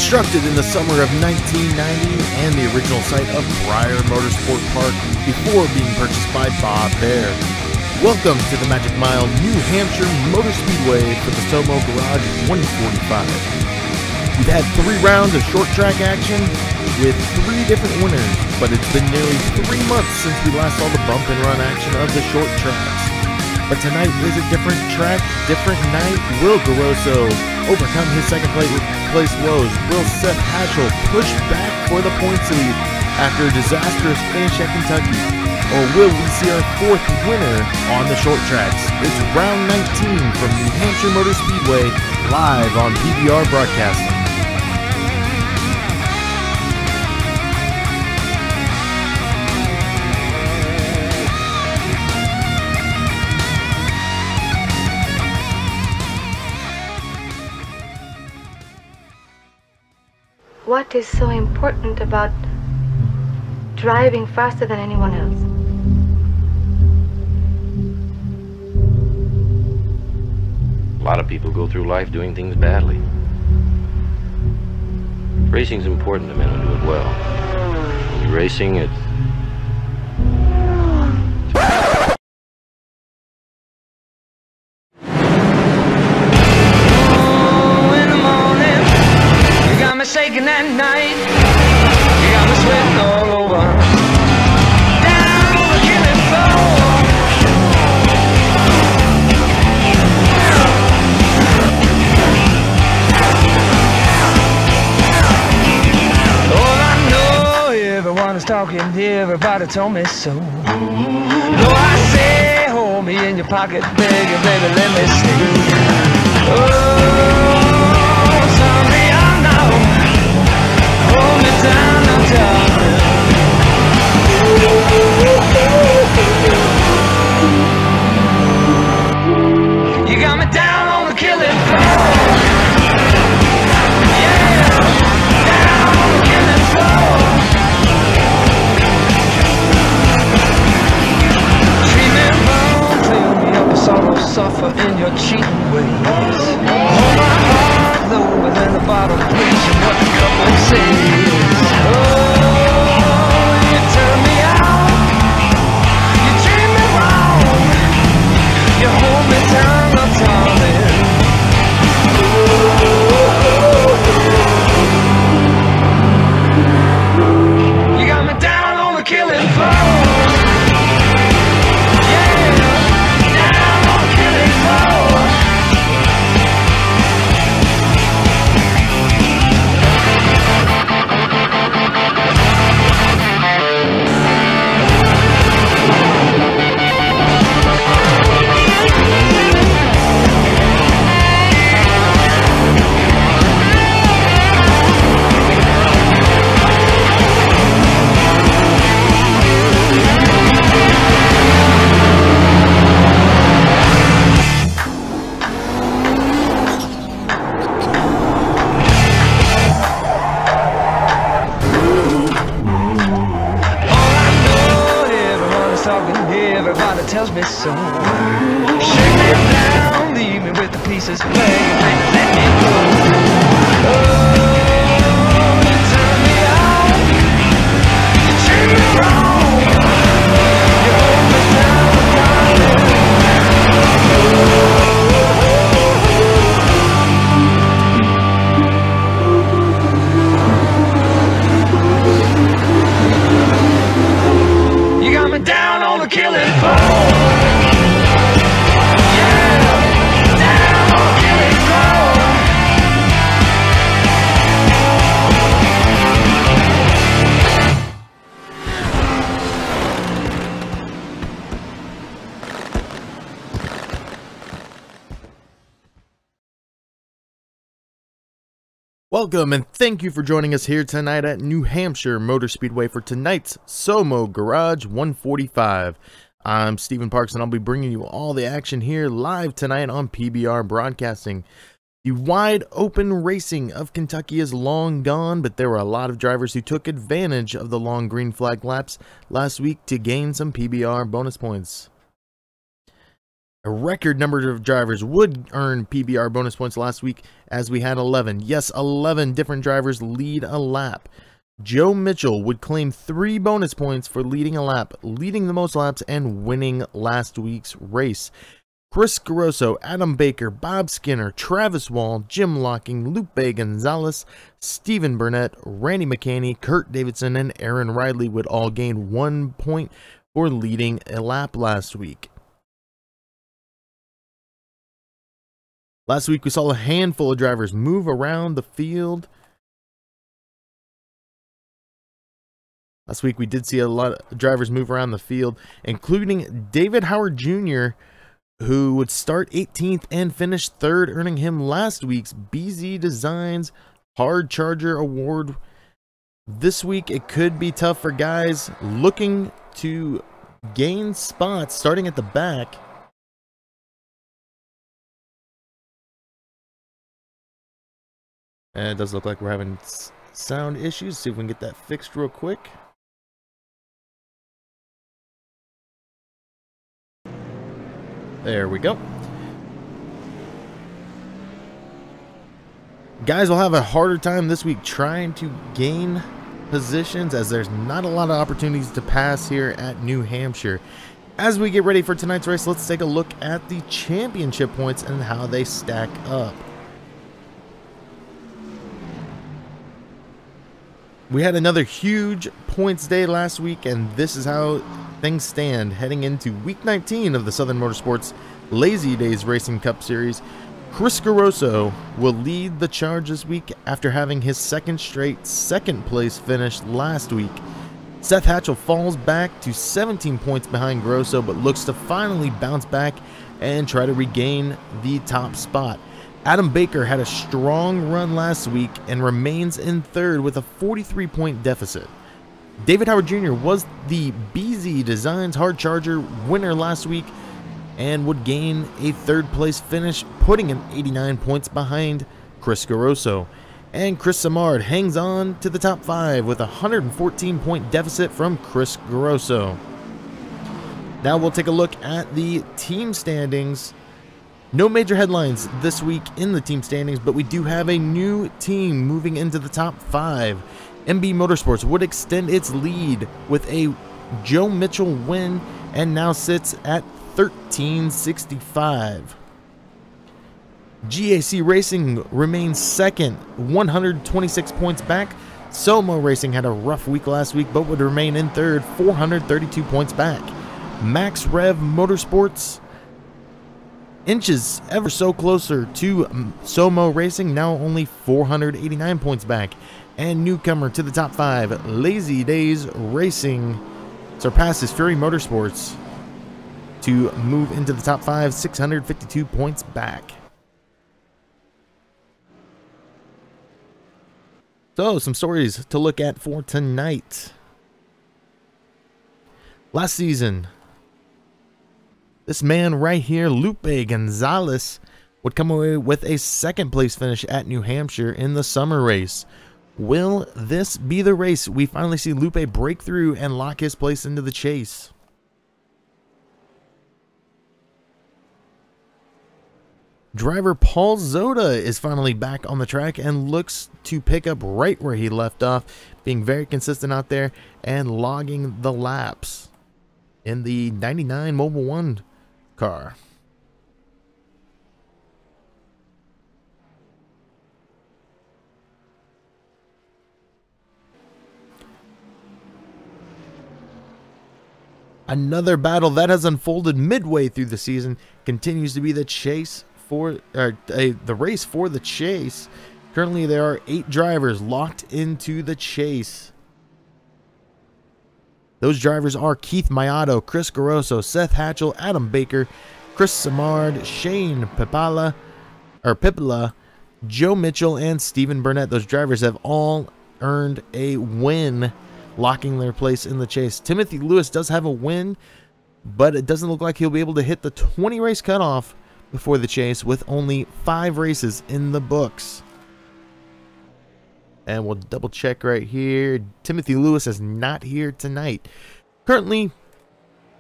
Constructed in the summer of 1990 and the original site of Pryor Motorsport Park before being purchased by Bob Bear. Welcome to the Magic Mile New Hampshire Motor Speedway for the SoMO Garage 145. We've had 3 rounds of short track action with 3 different winners, but it's been nearly 3 months since we last saw the bump and run action of the short tracks. But tonight is a different track, different night. Will Garoso overcome his second place woes? Will Seth Hatchell push back for the points lead after a disastrous finish at Kentucky? Or will we see our 4th winner on the short tracks? It's round 19 from New Hampshire Motor Speedway, live on PBR Broadcasting. What is so important about driving faster than anyone else? A lot of people go through life doing things badly. Racing's important to men who do it well. When you're racing, it's... Shaking that night, you got me sweating all over. Down on the killing floor. All I know, everyone is talking, everybody told me so. Though I say, hold me in your pocket, begging, baby, let me stay. Oh, sorry, I know. Hold me down, I'm darling. You got me down on the killing floor. Yeah, down on the killing floor. Treat me wrong, fill me up with sorrow, suffer in your cheating ways. Hold my heart lower than the bottom, please, you what the couple says. Oh, you turn me out, you treat me wrong, you hold me down, I'm darling. You got me down on the killing floor. Yeah, down on the killing floor. Everybody tells me so. Shake me down, leave me with the pieces, baby, let me go. Oh, you turn me out, you treat me wrong, you hold me down, darling. You got me down on the killing floor. Yeah, down on the killing floor. Welcome and thank you for joining us here tonight at New Hampshire Motor Speedway for tonight's SoMO Garage 145. I'm Stephen Parks and I'll be bringing you all the action here live tonight on PBR Broadcasting. The wide open racing of Kentucky is long gone, but there were a lot of drivers who took advantage of the long green flag laps last week to gain some PBR bonus points. A record number of drivers would earn PBR bonus points last week, as we had 11. Yes, 11 different drivers lead a lap. Joe Mitchell would claim 3 bonus points for leading a lap, leading the most laps, and winning last week's race. Chris Grosso, Adam Baker, Bob Skinner, Travis Wall, Jim Locking, Lupe Gonzalez, Stephen Burnett, Randy McCaney, Kurt Davidson, and Aaron Ridley would all gain 1 point for leading a lap last week. Last week, we saw a handful of drivers move around the field. Last week, we did see a lot of drivers move around the field, including David Howard Jr., who would start 18th and finish 3rd, earning him last week's BZ Designs Hard Charger Award. This week, it could be tough for guys looking to gain spots starting at the back. And it does look like we're having sound issues. See if we can get that fixed real quick. There we go. Guys will have a harder time this week trying to gain positions, as there's not a lot of opportunities to pass here at New Hampshire. As we get ready for tonight's race, let's take a look at the championship points and how they stack up. We had another huge points day last week, and this is how things stand heading into week 19 of the Southern Motorsports Lazy Days Racing Cup Series. Chris Grosso will lead the charge this week after having his second straight second place finish last week. Seth Hatchell falls back to 17 points behind Grosso, but looks to finally bounce back and try to regain the top spot. Adam Baker had a strong run last week and remains in 3rd with a 43-point deficit. David Howard Jr. was the BZ Designs Hard Charger winner last week and would gain a 3rd place finish, putting him 89 points behind Chris Grosso. And Chris Samard hangs on to the top 5 with a 114-point deficit from Chris Grosso. Now we'll take a look at the team standings. No major headlines this week in the team standings, but we do have a new team moving into the top 5. MB Motorsports would extend its lead with a Joe Mitchell win and now sits at 1365. GAC Racing remains 2nd, 126 points back. SoMO Racing had a rough week last week, but would remain in 3rd, 432 points back. Max Rev Motorsports inches ever so closer to SoMO Racing, now only 489 points back. And newcomer to the top 5, Lazy Days Racing, surpasses Fury Motorsports to move into the top 5, 652 points back. So, some stories to look at for tonight. Last season, this man right here, Lupe Gonzalez, would come away with a 2nd place finish at New Hampshire in the summer race. Will this be the race we finally see Lupe break through and lock his place into the chase? Driver Paul Zoda is finally back on the track and looks to pick up right where he left off, being very consistent out there and logging the laps in the 99 Mobile One car. Another battle that has unfolded midway through the season continues to be the chase for the race for the chase. Currently, there are 8 drivers locked into the chase. Those drivers are Keith Mayato, Chris Grosso, Seth Hatchell, Adam Baker, Chris Samard, Shane Pipala, Joe Mitchell, and Stephen Burnett. Those drivers have all earned a win, locking their place in the chase. Timothy Lewis does have a win, but it doesn't look like he'll be able to hit the 20 race cutoff before the chase with only 5 races in the books. And we'll double check right here. Timothy Lewis is not here tonight. Currently,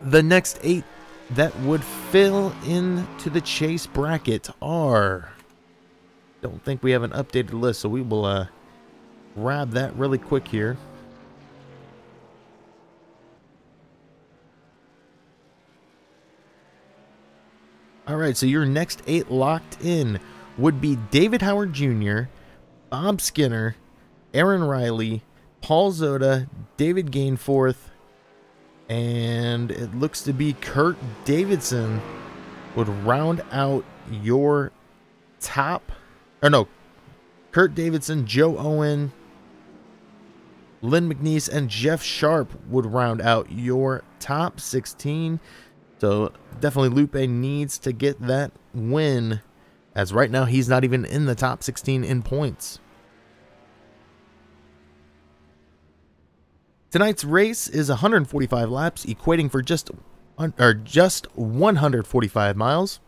the next 8 that would fill into the chase bracket are... Don't think we have an updated list, so we will grab that really quick here. Alright, so your next 8 locked in would be David Howard Jr., Bob Skinner, Aaron Riley, Paul Zoda, David Gainforth, and it looks to be Kurt Davidson would round out your top... Or no, Kurt Davidson, Joe Owen, Lynn McNeese, and Jeff Sharp would round out your top 16. So definitely Lupe needs to get that win, as right now he's not even in the top 16 in points. Tonight's race is 145 laps, equating for just 145 miles.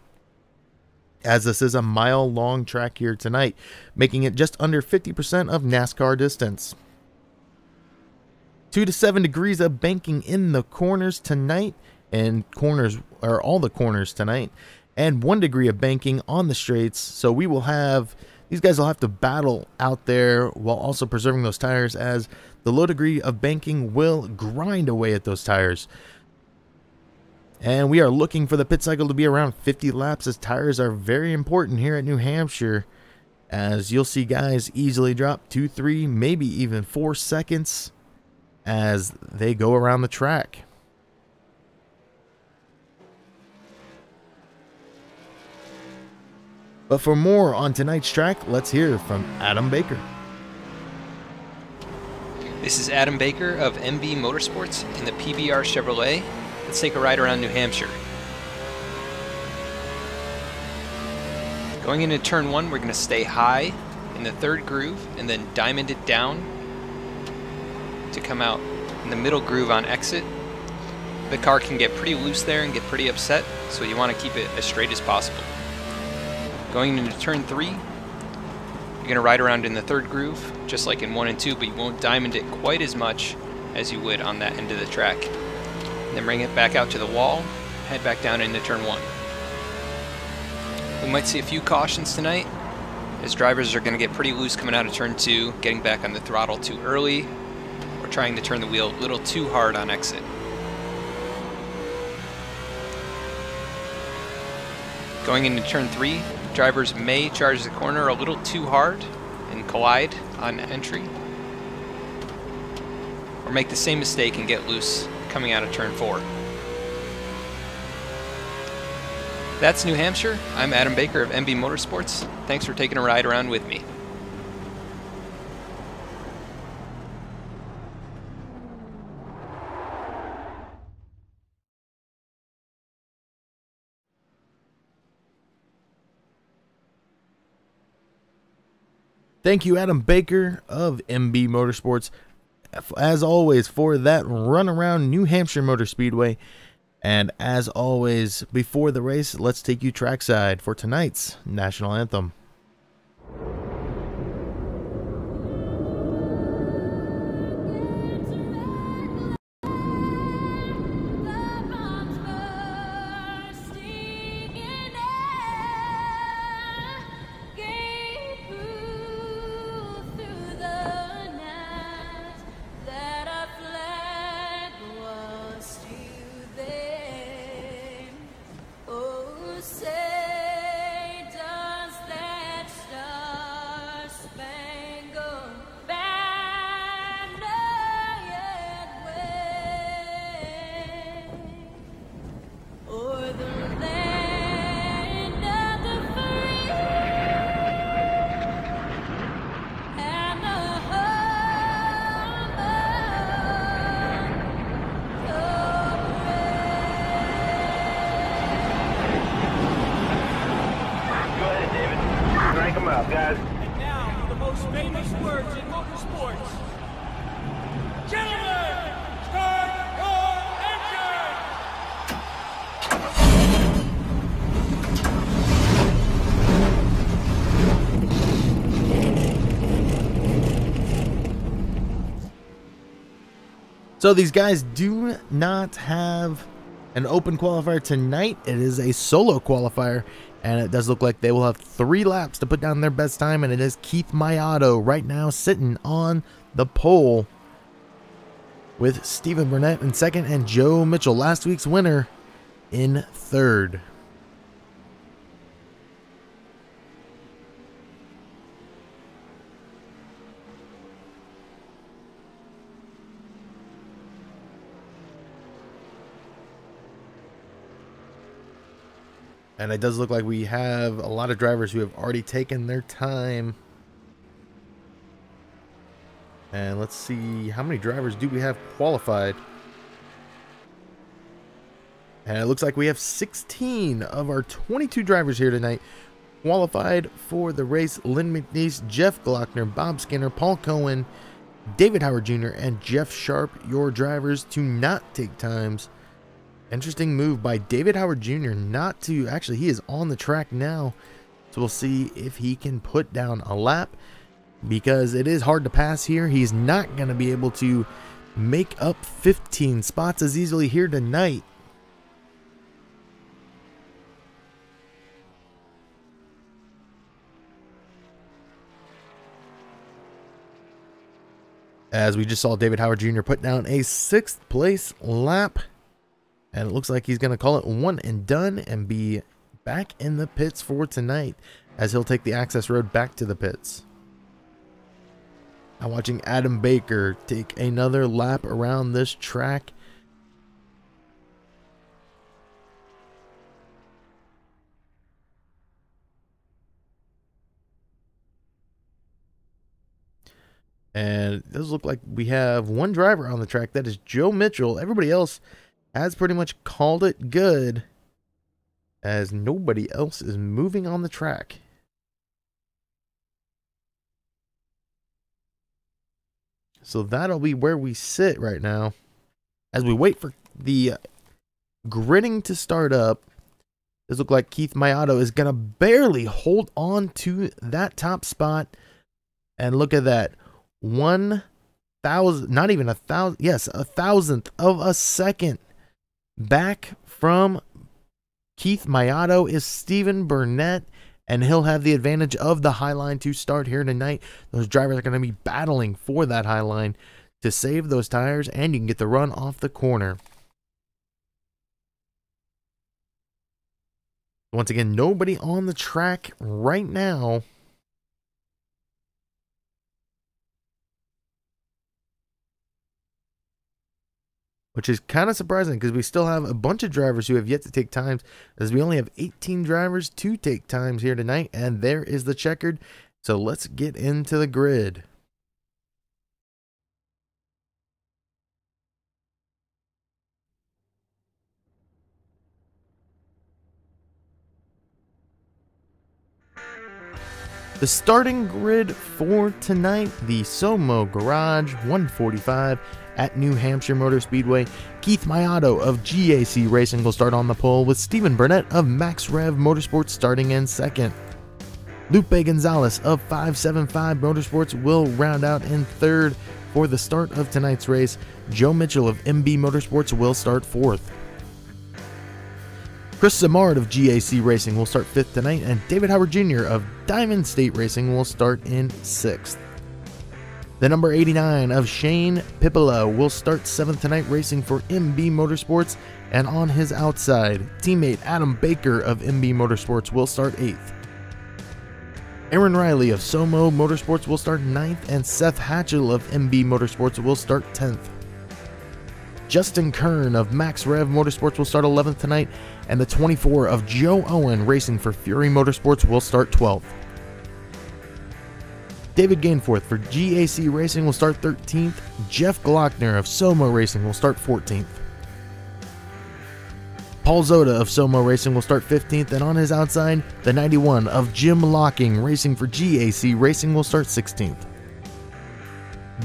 As this is a mile-long track here tonight, making it just under 50% of NASCAR distance. 2 to 7 degrees of banking in the corners tonight, and all the corners tonight, and 1 degree of banking on the straights. So we will have, these guys will have to battle out there while also preserving those tires, as the low degree of banking will grind away at those tires. And we are looking for the pit cycle to be around 50 laps, as tires are very important here at New Hampshire, as you'll see guys easily drop 2, 3, maybe even 4 seconds as they go around the track. But for more on tonight's track, let's hear from Adam Baker. This is Adam Baker of MB Motorsports in the PBR Chevrolet. Let's take a ride around New Hampshire. Going into turn 1, we're going to stay high in the 3rd groove and then diamond it down to come out in the middle groove on exit. The car can get pretty loose there and get pretty upset, so you want to keep it as straight as possible. Going into turn 3, you're going to ride around in the 3rd groove, just like in 1 and 2, but you won't diamond it quite as much as you would on that end of the track. And then bring it back out to the wall, head back down into turn 1. We might see a few cautions tonight, as drivers are going to get pretty loose coming out of turn 2, getting back on the throttle too early, or trying to turn the wheel a little too hard on exit. Going into turn 3, drivers may charge the corner a little too hard and collide on entry, or make the same mistake and get loose coming out of turn 4. That's New Hampshire. I'm Adam Baker of MB Motorsports. Thanks for taking a ride around with me. Thank you, Adam Baker of MB Motorsports, as always, for that run around New Hampshire Motor Speedway. And as always, before the race, let's take you trackside for tonight's national anthem. Guys. And now, the most famous words in motorsports. Gentlemen, start your engine! So these guys do not have an open qualifier tonight. It is a solo qualifier, and it does look like they will have 3 laps to put down their best time, and it is Keith Mayato right now sitting on the pole with Stephen Burnett in second and Joe Mitchell, last week's winner, in third. And it does look like we have a lot of drivers who have already taken their time. And let's see, how many drivers do we have qualified? And it looks like we have 16 of our 22 drivers here tonight qualified for the race. Lynn McNeese, Jeff Glockner, Bob Skinner, Paul Cohen, David Howard Jr., and Jeff Sharp, your drivers to not take times. Interesting move by David Howard Jr. not to, actually he is on the track now, so we'll see if he can put down a lap, because it is hard to pass here. He's not going to be able to make up 15 spots as easily here tonight. As we just saw David Howard Jr. put down a 6th place lap. And it looks like he's going to call it one and done and be back in the pits for tonight, as he'll take the access road back to the pits. Now watching Adam Baker take another lap around this track. And it does look like we have one driver on the track. That is Joe Mitchell. Everybody else has pretty much called it good, as nobody else is moving on the track. So that'll be where we sit right now as we wait for the gridding to start up. Does look like Keith Mayato is going to barely hold on to that top spot. And look at that. 1,000, not even 1,000, yes, 1,000th of a second back from Keith Mayato is Stephen Burnett, and he'll have the advantage of the high line to start here tonight. Those drivers are going to be battling for that high line to save those tires, and you can get the run off the corner. Once again, nobody on the track right now. Which is kind of surprising, because we still have a bunch of drivers who have yet to take times, as we only have 18 drivers to take times here tonight, and there is the checkered. So let's get into the grid. The starting grid for tonight, the SoMO Garage 145 at New Hampshire Motor Speedway. Keith Mayato of GAC Racing will start on the pole, with Stephen Burnett of Max Rev Motorsports starting in second. Lupe Gonzalez of 575 Motorsports will round out in third for the start of tonight's race. Joe Mitchell of MB Motorsports will start fourth. Chris Samard of GAC Racing will start 5th tonight, and David Howard Jr. of Diamond State Racing will start in 6th. The number 89 of Shane Pippola will start 7th tonight, racing for MB Motorsports, and on his outside, teammate Adam Baker of MB Motorsports will start 8th. Aaron Riley of SoMO Motorsports will start 9th, and Seth Hatchell of MB Motorsports will start 10th. Justin Kern of Max Rev Motorsports will start 11th tonight, and the 24 of Joe Owen racing for Fury Motorsports will start 12th. David Gainforth for GAC Racing will start 13th. Jeff Glockner of SoMO Racing will start 14th. Paul Zoda of SoMO Racing will start 15th, and on his outside, the 91 of Jim Locking racing for GAC Racing will start 16th.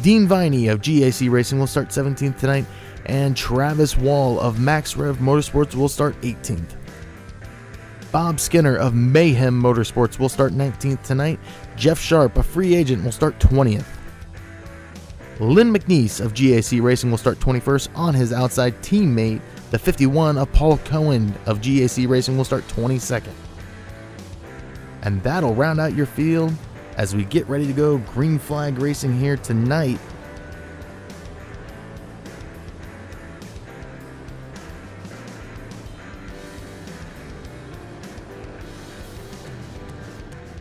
Dean Viney of GAC Racing will start 17th tonight, and Travis Wall of Max Rev Motorsports will start 18th. Bob Skinner of Mayhem Motorsports will start 19th tonight. Jeff Sharp, a free agent, will start 20th. Lynn McNeese of GAC Racing will start 21st on his outside, teammate The 51 of Paul Cohen of GAC Racing will start 22nd. And that'll round out your field as we get ready to go green flag racing here tonight.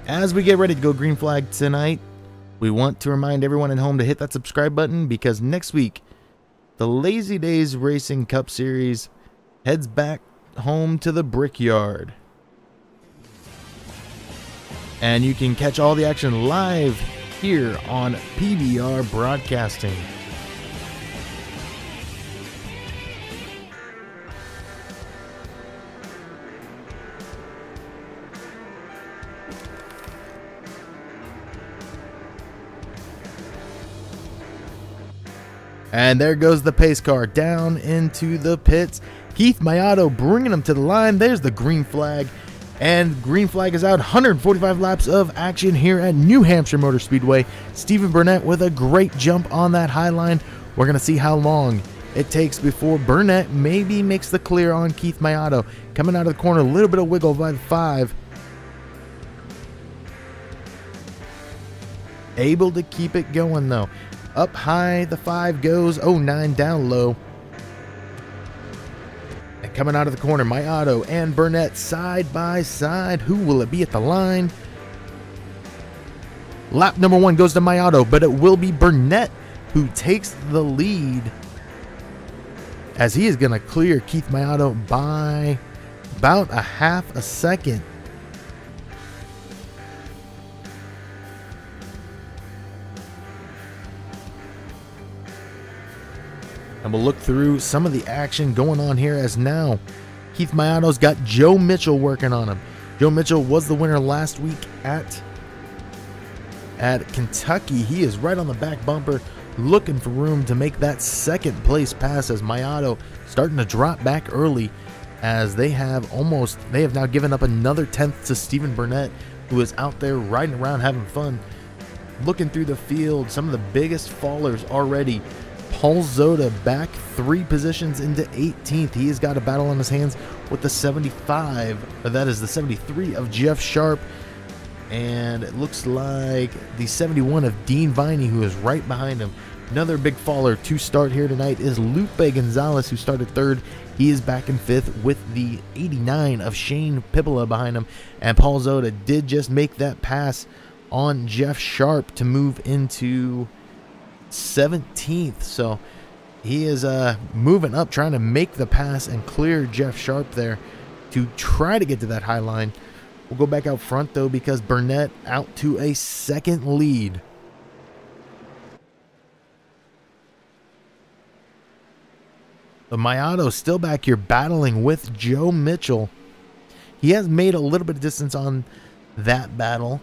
As we get ready to go green flag tonight, we want to remind everyone at home to hit that subscribe button, because next week, the Lazy Days Racing Cup Series heads back home to the Brickyard. And you can catch all the action live here on PBR Broadcasting. And there goes the pace car down into the pits. Keith Mayato bringing him to the line. There's the green flag. And green flag is out. 145 laps of action here at New Hampshire Motor Speedway. Stephen Burnett with a great jump on that high line. We're going to see how long it takes before Burnett maybe makes the clear on Keith Mayato. Coming out of the corner, a little bit of wiggle by the 5. Able to keep it going though. Up high, the 5 goes. 09 down low. And coming out of the corner, Mayato and Burnett side by side. Who will it be at the line? Lap number 1 goes to Mayato, but it will be Burnett who takes the lead, as he is going to clear Keith Mayato by about a half a second. And we'll look through some of the action going on here, as now Keith Mayato's got Joe Mitchell working on him. Joe Mitchell was the winner last week at Kentucky. He is right on the back bumper, looking for room to make that second place pass, as Mayato starting to drop back early, as they have now given up another 10th to Stephen Burnett, who is out there riding around having fun. Looking through the field, some of the biggest fallers already. Paul Zoda back 3 positions into 18th. He has got a battle on his hands with the 75, or that is the 73 of Jeff Sharp. And it looks like the 71 of Dean Viney, who is right behind him. Another big faller to start here tonight is Lupe Gonzalez, who started 3rd. He is back in 5th with the 89 of Shane Pippola behind him. And Paul Zoda did just make that pass on Jeff Sharp to move into 17th. So he is moving up, trying to make the pass and clear Jeff Sharp there to try to get to that high line. We'll go back out front though, because Burnett out to a second lead. But Mayato still back here battling with Joe Mitchell. He has made a little bit of distance on that battle,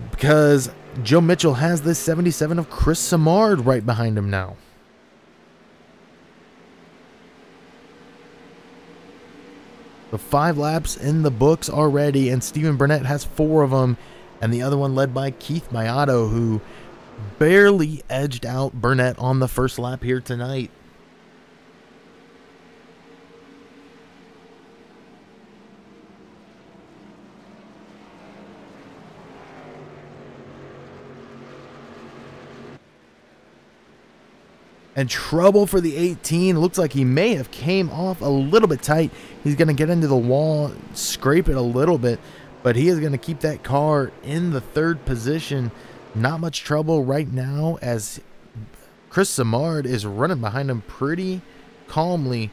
because Joe Mitchell has this 77 of Chris Samard right behind him now. The 5 laps in the books already, and Stephen Burnett has 4 of them, and the other one led by Keith Mayato, who barely edged out Burnett on the first lap here tonight. And trouble for the 18. Looks like he may have came off a little bit tight. He's going to get into the wall, scrape it a little bit, but he is going to keep that car in the 3rd position. Not much trouble right now, as Chris Samard is running behind him pretty calmly.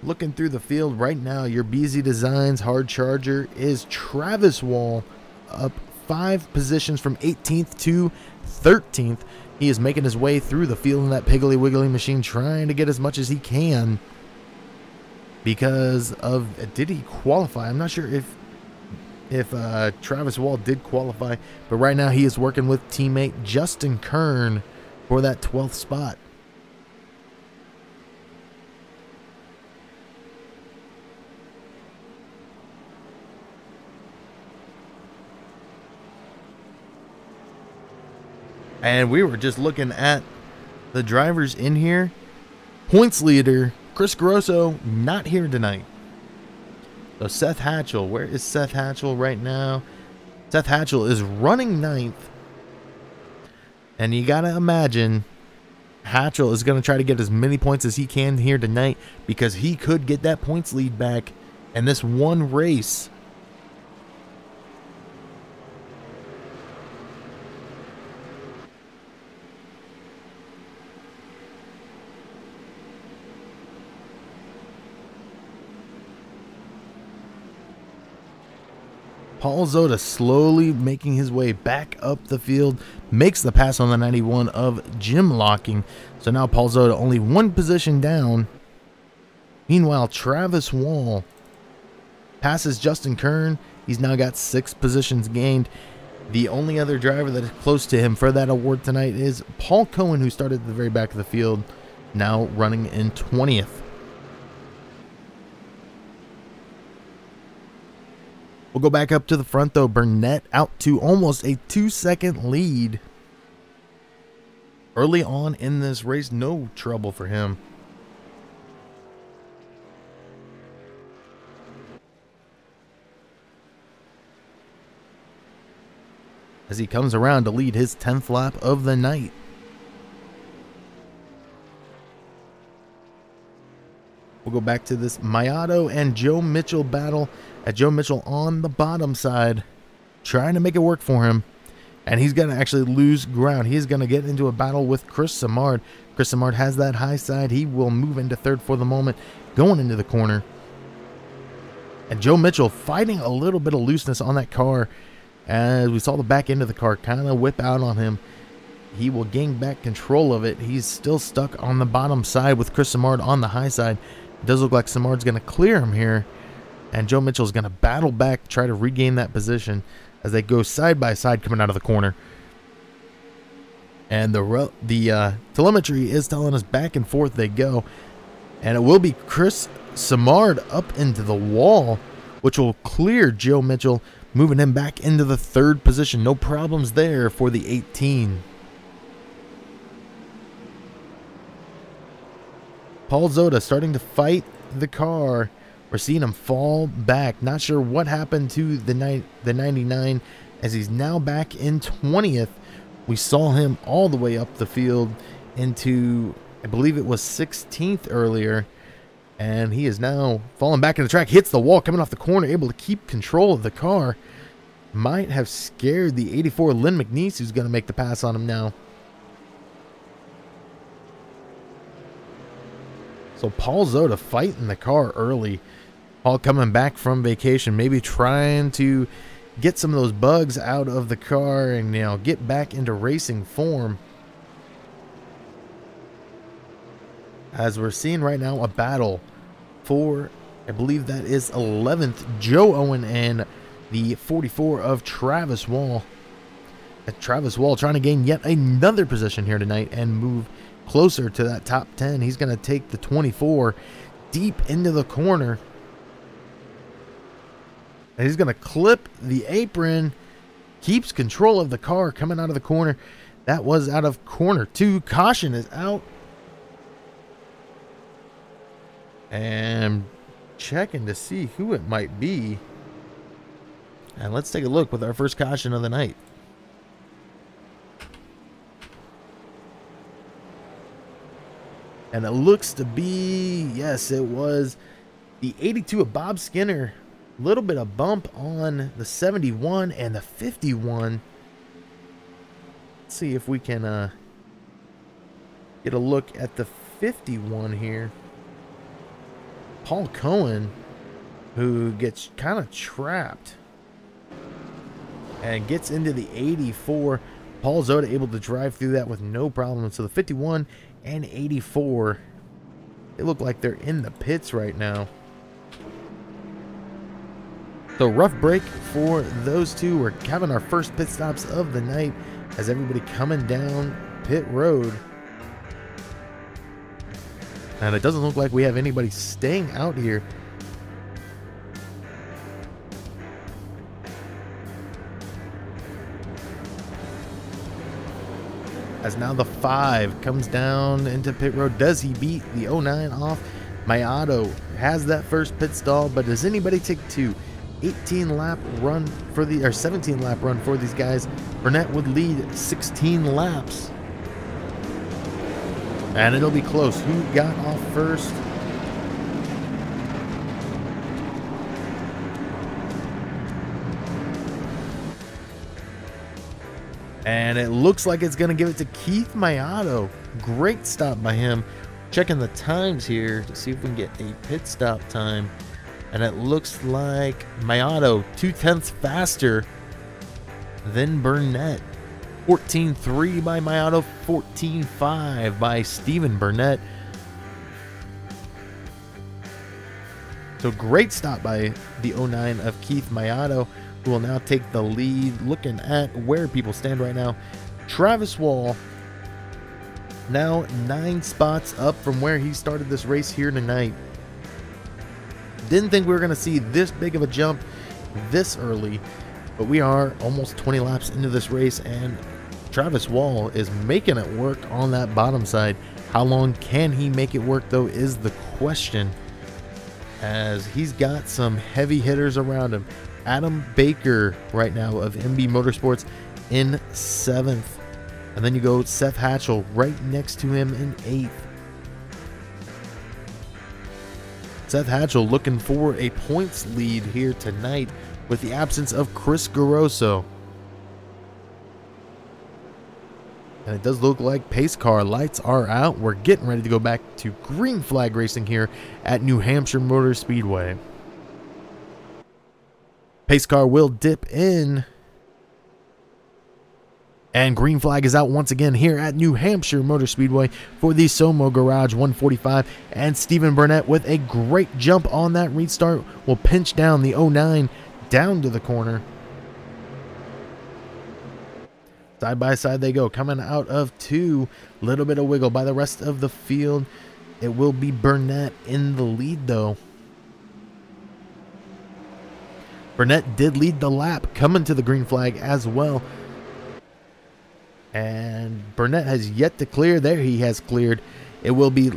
Looking through the field right now, your BZ Designs hard charger is Travis Wall, up 5 positions from 18th to 13th. He is making his way through the field in that Piggly Wiggly machine, trying to get as much as he can because of, did he qualify? I'm not sure if Travis Wall did qualify, but right now he is working with teammate Justin Kern for that 12th spot. And we were just looking at the drivers in here. Points leader Chris Grosso not here tonight. So Seth Hatchell, where is Seth Hatchell right now? Seth Hatchell is running 9th. And you got to imagine Hatchell is going to try to get as many points as he can here tonight because he could get that points lead back in this one race. Paul Zota slowly making his way back up the field, makes the pass on the 91 of Jim Locking. So now Paul Zota only one position down. Meanwhile, Travis Wall passes Justin Kern. He's now got 6 positions gained. The only other driver that is close to him for that award tonight is Paul Cohen, who started at the very back of the field, now running in 20th. We'll go back up to the front, though. Burnett out to almost a 2-second lead. Early on in this race, no trouble for him. As he comes around to lead his 10th lap of the night. We'll go back to this Mayato and Joe Mitchell battle. At Joe Mitchell on the bottom side, trying to make it work for him. And he's going to actually lose ground. He's going to get into a battle with Chris Samard. Chris Samard has that high side. He will move into 3rd for the moment, going into the corner. And Joe Mitchell fighting a little bit of looseness on that car. As we saw the back end of the car kind of whip out on him. He will gain back control of it. He's still stuck on the bottom side with Chris Samard on the high side. It does look like Samard's going to clear him here. And Joe Mitchell's going to battle back, try to regain that position as they go side by side coming out of the corner. And the telemetry is telling us back and forth they go. And it will be Chris Samard up into the wall, which will clear Joe Mitchell, moving him back into the 3rd position. No problems there for the 18. Paul Zota starting to fight the car. We're seeing him fall back. Not sure what happened to the 99 as he's now back in 20th. We saw him all the way up the field into, I believe it was 16th earlier. And he is now falling back in the track. Hits the wall coming off the corner. Able to keep control of the car. Might have scared the 84 Lynn McNeese, who's going to make the pass on him now. So Paul Zota fighting the car early. Paul coming back from vacation, maybe trying to get some of those bugs out of the car and, you know, get back into racing form. As we're seeing right now a battle for, I believe that is 11th, Joe Owen and the 44 of Travis Wall. Travis Wall trying to gain yet another position here tonight and move closer to that top 10. He's going to take the 24 deep into the corner. And he's going to clip the apron. Keeps control of the car coming out of the corner. That was out of corner 2. Caution is out. And checking to see who it might be. And let's take a look with our first caution of the night. And it looks to be, yes, it was the 82 of Bob Skinner. A little bit of bump on the 71 and the 51. Let's see if we can get a look at the 51 here. Paul Cohen, who gets kind of trapped and gets into the 84. Paul Zota able to drive through that with no problem. So the 51 and 84, they look like they're in the pits right now. So rough break for those two. We're having our first pit stops of the night as everybody coming down pit road. And it doesn't look like we have anybody staying out here. As now the 5 comes down into pit road. Does he beat the 09 off? Mayato has that first pit stall, but does anybody take two? 17 lap run for these guys. Burnett would lead 16 laps. And it'll be close. Who got off first? And it looks like it's going to give it to Keith Mayato. Great stop by him. Checking the times here to see if we can get a pit stop time. And it looks like Mayato 0.2 faster than Burnett. 14.3 by Mayato, 14.5 by Stephen Burnett. So great stop by the 09 of Keith Mayato, who will now take the lead. Looking at where people stand right now, Travis Wall now 9 spots up from where he started this race here tonight. Didn't think we were going to see this big of a jump this early, but we are almost 20 laps into this race, and Travis Wall is making it work on that bottom side. How long can he make it work, though, is the question, as he's got some heavy hitters around him. Adam Baker right now of MB Motorsports in 7th. And then you go Seth Hatchell right next to him in 8th. Seth Hatchell looking for a points lead here tonight with the absence of Chris Garoso. And it does look like pace car lights are out. We're getting ready to go back to green flag racing here at New Hampshire Motor Speedway. Pace car will dip in. And green flag is out once again here at New Hampshire Motor Speedway for the SoMO Garage 145. And Stephen Burnett with a great jump on that restart will pinch down the 09 down to the corner. Side by side they go, coming out of 2. Little bit of wiggle by the rest of the field. It will be Burnett in the lead, though. Burnett did lead the lap coming to the green flag as well. And Burnett has yet to clear. There he has cleared. It will be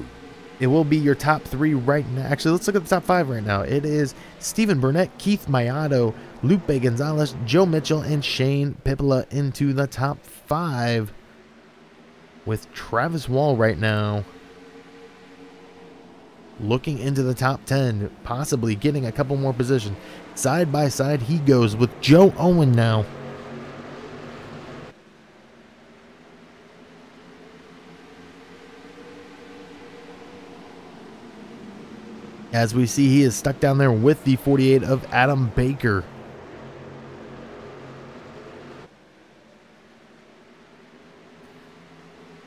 your top 3 right now. Actually, let's look at the top 5 right now. It is Stephen Burnett, Keith Mayato, Lupe Gonzalez, Joe Mitchell, and Shane Pippola into the top 5, with Travis Wall right now looking into the top 10, possibly getting a couple more positions. Side by side he goes with Joe Owen now. As we see, he is stuck down there with the 48 of Adam Baker.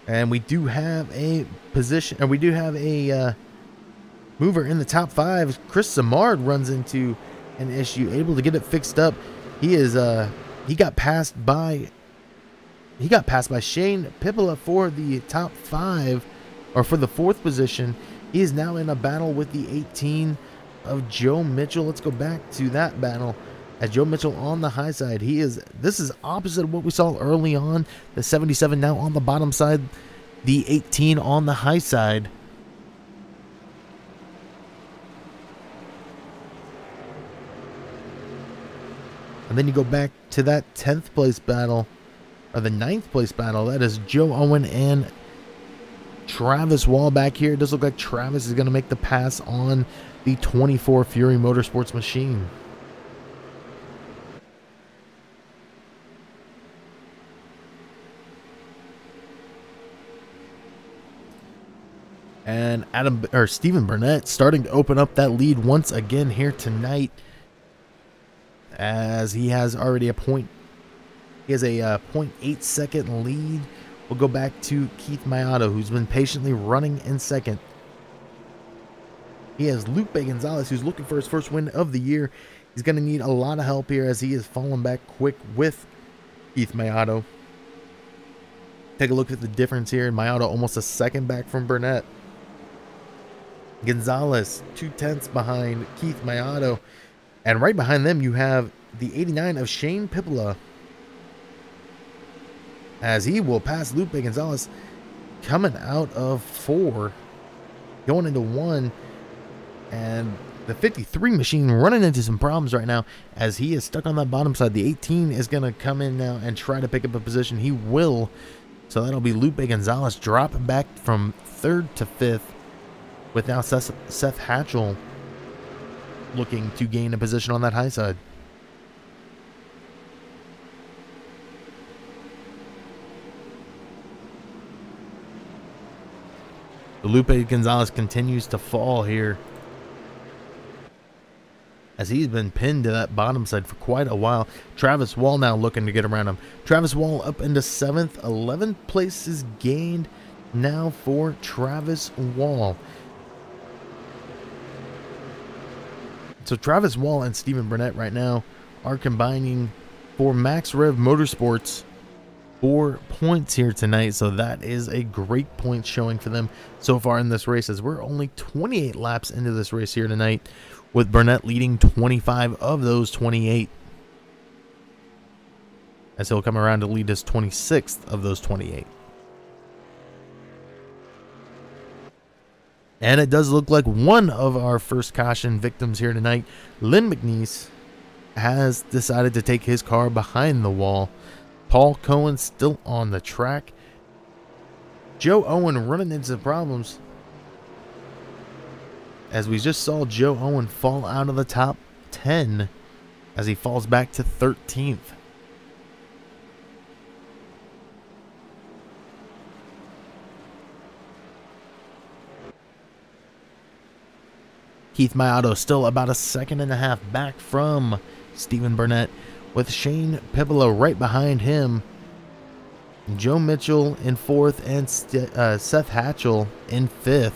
And we do have a position, or we do have a mover in the top 5. Chris Samard runs into an issue, able to get it fixed up. He is he got passed by Shane Pippola for the top 5, or for the 4th position. He is now in a battle with the 18 of Joe Mitchell. Let's go back to that battle. As Joe Mitchell on the high side, this is opposite of what we saw early on. The 77 now on the bottom side, the 18 on the high side. And then you go back to that 10th place battle, or the 9th place battle. That is Joe Owen and Travis Wall back here. It does look like Travis is going to make the pass on the 24 Fury Motorsports machine. And Stephen Burnett starting to open up that lead once again here tonight, as he has already a 0.8 second lead. We'll go back to Keith Mayato, who's been patiently running in 2nd. He has Lupe Gonzalez, who's looking for his first win of the year. He's going to need a lot of help here, as he is falling back quick with Keith Mayato. Take a look at the difference here. Mayato almost a second back from Burnett. Gonzalez 0.2 behind Keith Mayato. And right behind them you have the 89 of Shane Pippola, as he will pass Lupe Gonzalez coming out of 4, going into 1. And the 53 machine running into some problems right now as he is stuck on that bottom side. The 18 is going to come in now and try to pick up a position. He will. So that'll be Lupe Gonzalez dropping back from 3rd to 5th, with now Seth Hatchell looking to gain a position on that high side. Lupe Gonzalez continues to fall here, as he's been pinned to that bottom side for quite a while. Travis Wall now looking to get around him. Travis Wall up into 7th. 11 places gained now for Travis Wall. So Travis Wall and Stephen Burnett right now are combining for Max Rev Motorsports 4 points here tonight. So that is a great point showing for them so far in this race, as we're only 28 laps into this race here tonight, with Burnett leading 25 of those 28, as he'll come around to lead his 26th of those 28. And it does look like one of our first caution victims here tonight, Lynn McNeese, has decided to take his car behind the wall. Paul Cohen still on the track. Joe Owen running into some problems, as we just saw Joe Owen fall out of the top 10 as he falls back to 13th. Keith Mayato still about a 1.5 seconds back from Stephen Burnett, with Shane Pippola right behind him. Joe Mitchell in 4th and Seth Hatchell in 5th.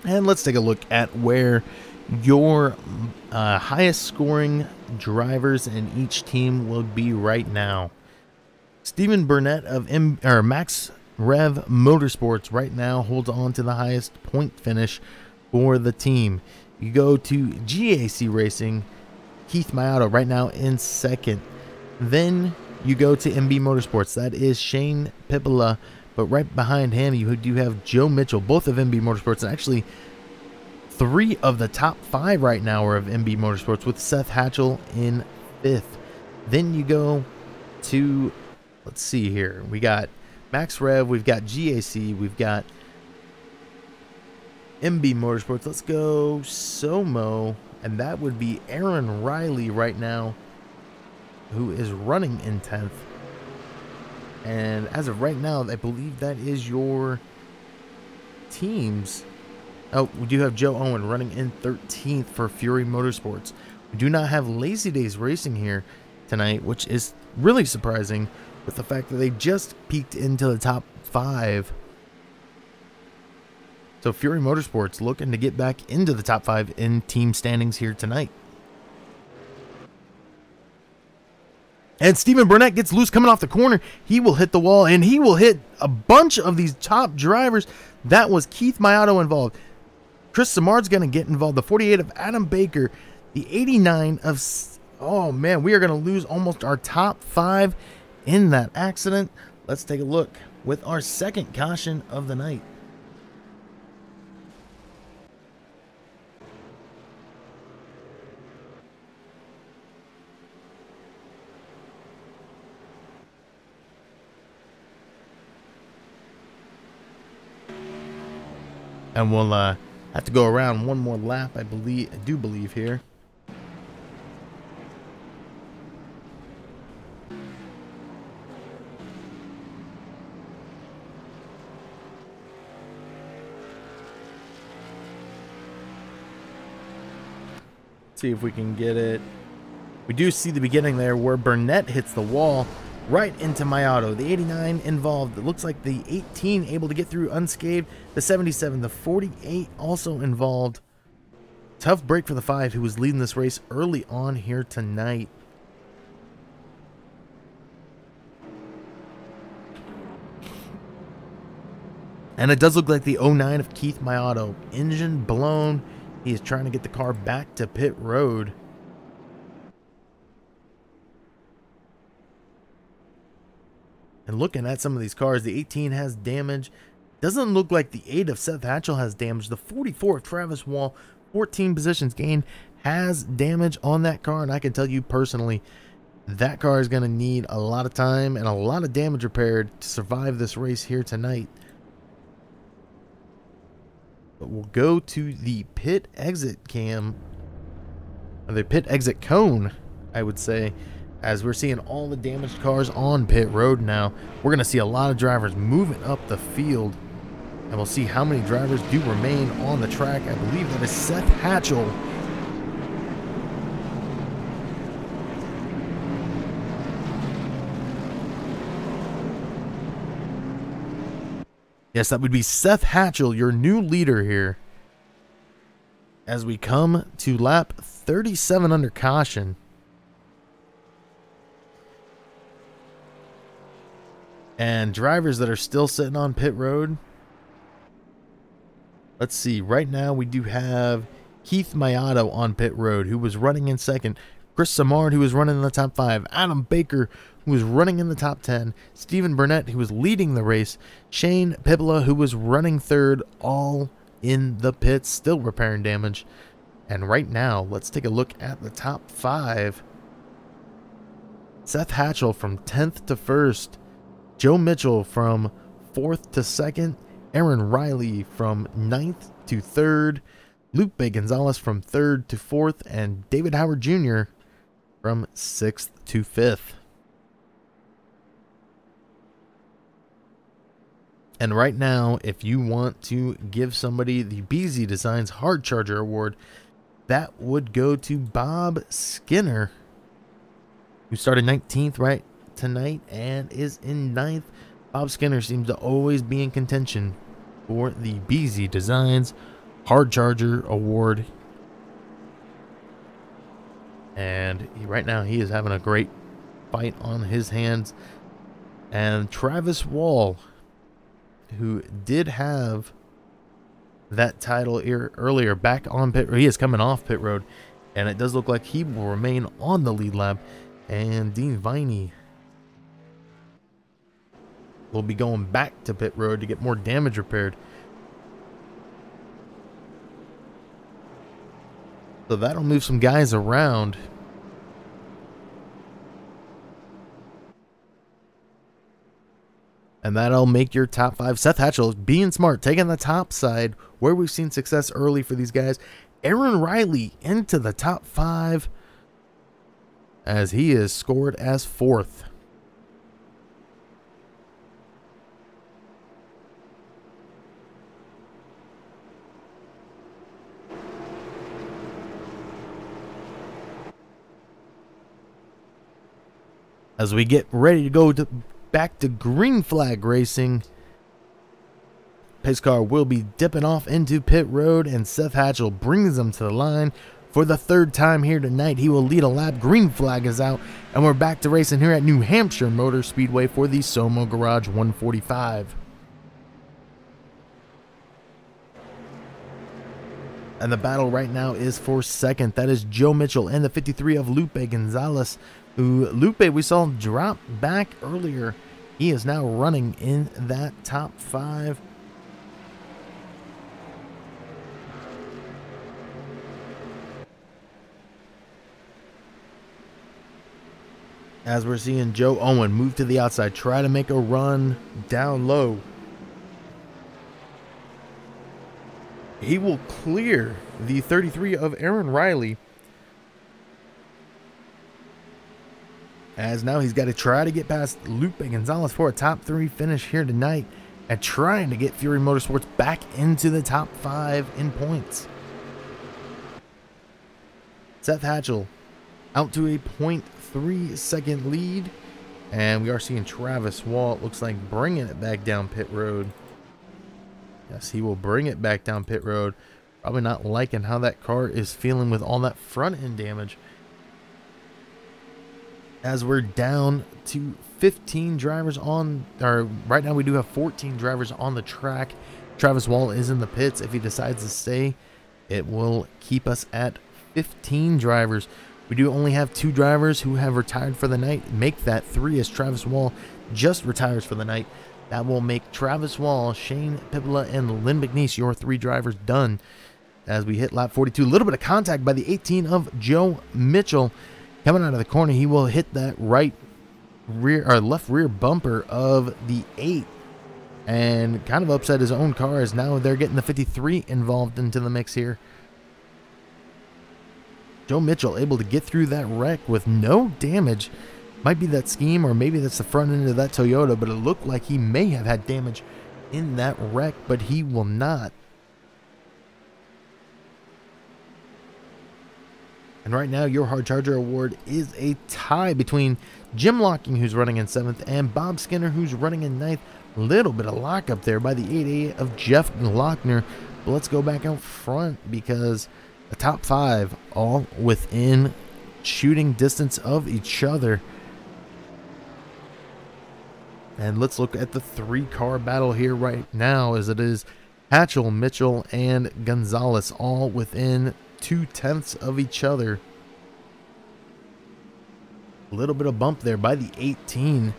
And let's take a look at where your highest scoring drivers in each team will be right now. Stephen Burnett of Max Rev Motorsports right now holds on to the highest point finish for the team. You go to GAC Racing, Keith Mayato right now in 2nd. Then you go to MB Motorsports, that is Shane Pippola. But right behind him, you do have Joe Mitchell, both of MB Motorsports. And actually, 3 of the top 5 right now are of MB Motorsports, with Seth Hatchell in 5th. Then you go to, let's see here. We got Max Rev, we've got GAC, we've got MB Motorsports. Let's go SoMO, and that would be Aaron Riley right now, who is running in 10th. And as of right now, I believe that is your teams. Oh, we do have Joe Owen running in 13th for Fury Motorsports. We do not have Lazy Days Racing here tonight, which is really surprising with the fact that they just peaked into the top 5. So Fury Motorsports looking to get back into the top 5 in team standings here tonight. And Stephen Burnett gets loose coming off the corner. He will hit the wall, and he will hit a bunch of these top drivers. That was Keith Mayato involved. Chris Samard's going to get involved. The 48 of Adam Baker. The 89 of... Oh, man, we are going to lose almost our top 5 in that accident. Let's take a look with our second caution of the night. And we'll have to go around one more lap, I do believe here. See if we can get it. We do see the beginning there where Burnett hits the wall right into Mayato. The 89 involved. It looks like the 18 able to get through unscathed. The 77, the 48 also involved. Tough break for the 5 who was leading this race early on here tonight. And it does look like the 09 of Keith Mayato. Engine blown. He is trying to get the car back to pit road. And looking at some of these cars, the 18 has damage. Doesn't look like the 8 of Seth Hatchell has damage. The 44 of Travis Wall, 14 positions gained, has damage on that car. And I can tell you personally, that car is going to need a lot of time and a lot of damage repaired to survive this race here tonight. But we'll go to the pit exit cam, or the pit exit cone, I would say, as we're seeing all the damaged cars on pit road now. We're going to see a lot of drivers moving up the field, and we'll see how many drivers do remain on the track. I believe that is Seth Hatchell. Yes, that would be Seth Hatchell, your new leader here, as we come to lap 37 under caution. And drivers that are still sitting on pit road. Let's see. Right now we do have Keith Mayato on pit road, who was running in second. Chris Samard, who was running in the top 5. Adam Baker, who was running in the top 10. Stephen Burnett, who was leading the race. Shane Pibula, who was running third, all in the pits, still repairing damage. And right now, let's take a look at the top 5. Seth Hatchell from 10th to 1st. Joe Mitchell from 4th to 2nd. Aaron Riley from 9th to 3rd. Lupe Gonzalez from 3rd to 4th. And David Howard Jr. from 6th to 5th. And right now, if you want to give somebody the BZ Designs Hard Charger Award, that would go to Bob Skinner, who started 19th right tonight and is in 9th. Bob Skinner seems to always be in contention for the BZ Designs Hard Charger Award. And right now he is having a great fight on his hands. And Travis Wall, who did have that title earlier, back on pit road. He is coming off pit road, and it does look like he will remain on the lead lap. And Dean Viney will be going back to pit road to get more damage repaired. So that'll move some guys around. And that'll make your top 5. Seth Hatchell being smart, taking the top side where we've seen success early for these guys. Aaron Riley into the top 5 as he is scored as 4th. As we get ready to go back to green flag racing, pace car will be dipping off into pit road, and Seth Hatchell brings them to the line for the 3rd time here tonight. He will lead a lap. Green flag is out, and we're back to racing here at New Hampshire Motor Speedway for the SoMO Garage 145. And the battle right now is for 2nd. That is Joe Mitchell and the 53 of Lupe Gonzalez, who Lupe we saw drop back earlier. He is now running in that top 5. As we're seeing Joe Owen move to the outside, try to make a run down low. He will clear the 33 of Aaron Riley, as now he's got to try to get past Lupe Gonzalez for a top 3 finish here tonight, and trying to get Fury Motorsports back into the top 5 in points. Seth Hatchell out to a 0.3 second lead, and we are seeing Travis Wall, it looks like, bringing it back down pit road. Yes, he will bring it back down pit road. Probably not liking how that car is feeling with all that front end damage. as we're down to 15 drivers on, or right now we do have 14 drivers on the track. Travis Wall is in the pits. If he decides to stay, it will keep us at 15 drivers. We do only have 2 drivers who have retired for the night. Make that 3 as Travis Wall just retires for the night. That will make Travis Wall, Shane Pippola, and Lynn McNeese your 3 drivers done as we hit lap 42. A little bit of contact by the 18 of Joe Mitchell. Coming out of the corner, he will hit that right rear or left rear bumper of the 8 and kind of upset his own car, as now they're getting the 53 involved into the mix here. Joe Mitchell able to get through that wreck with no damage. Might be that scheme, or maybe that's the front end of that Toyota, but it looked like he may have had damage in that wreck, but he will not. And right now, your Hard Charger Award is a tie between Jim Locking, who's running in 7th, and Bob Skinner, who's running in 9th. Little bit of lockup there by the 8A of Jeff Lochner. But let's go back out front, because the top 5 all within shooting distance of each other. And let's look at the 3-car battle here right now, as it is Hatchell, Mitchell, and Gonzalez all within 0.2 of each other. A little bit of bump there by the 18.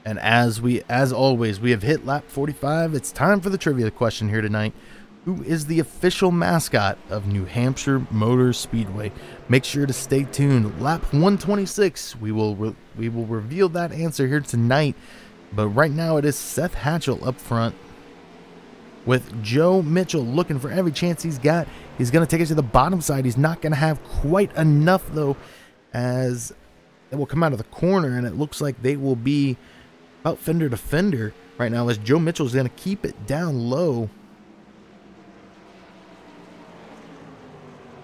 And as always, we have hit lap 45. It's time for the trivia question here tonight. Who is the official mascot of New Hampshire Motor Speedway? Make sure to stay tuned. Lap 126, we will reveal that answer here tonight. But right now it is Seth Hatchell up front, with Joe Mitchell looking for every chance he's got. He's going to take it to the bottom side. He's not going to have quite enough, though, as it will come out of the corner, and it looks like they will be about fender to fender right now, as Joe Mitchell is going to keep it down low.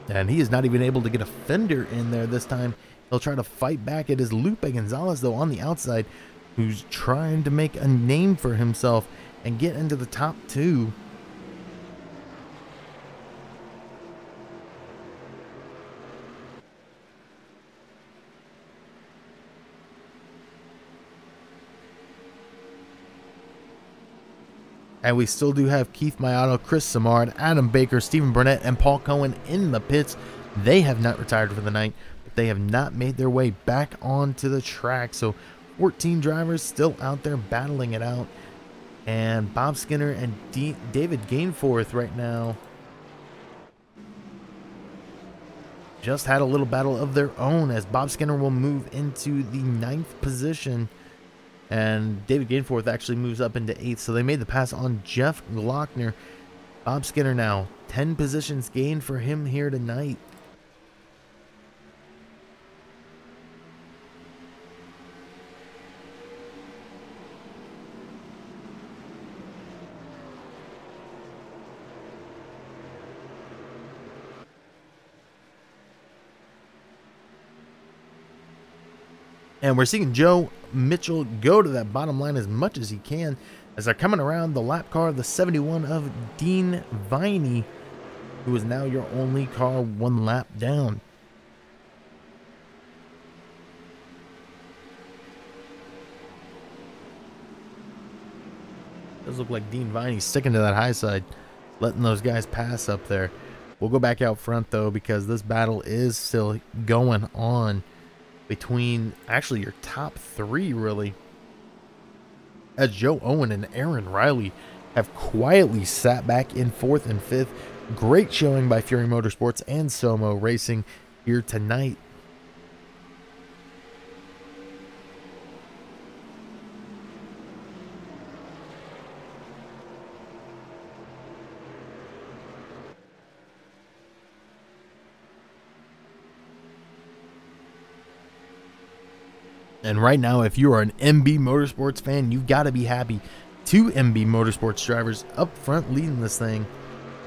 And he is not even able to get a fender in there this time. He'll try to fight back. It is Lupe Gonzalez, though, on the outside, who's trying to make a name for himself and get into the top 2. And we still do have Keith Mayato, Chris Samard, Adam Baker, Stephen Burnett, and Paul Cohen in the pits. They have not retired for the night, but they have not made their way back onto the track. So 14 drivers still out there battling it out. And Bob Skinner and David Gainforth right now just had a little battle of their own, as Bob Skinner will move into the 9th position. And David Gainforth actually moves up into 8th. So they made the pass on Jeff Lochner. Bob Skinner now 10 positions gained for him here tonight. And we're seeing Joe Mitchell go to that bottom line as much as he can, as they're coming around the lap car, the 71 of Dean Viney, who is now your only car 1 lap down. Does look like Dean Viney sticking to that high side, letting those guys pass up there. We'll go back out front, though, because this battle is still going on between actually your top 3, really, as Joe Owen and Aaron Riley have quietly sat back in 4th and 5th. Great showing by Fury Motorsports and SoMO Racing here tonight. And right now, if you are an MB Motorsports fan, you've got to be happy. 2 MB Motorsports drivers up front leading this thing.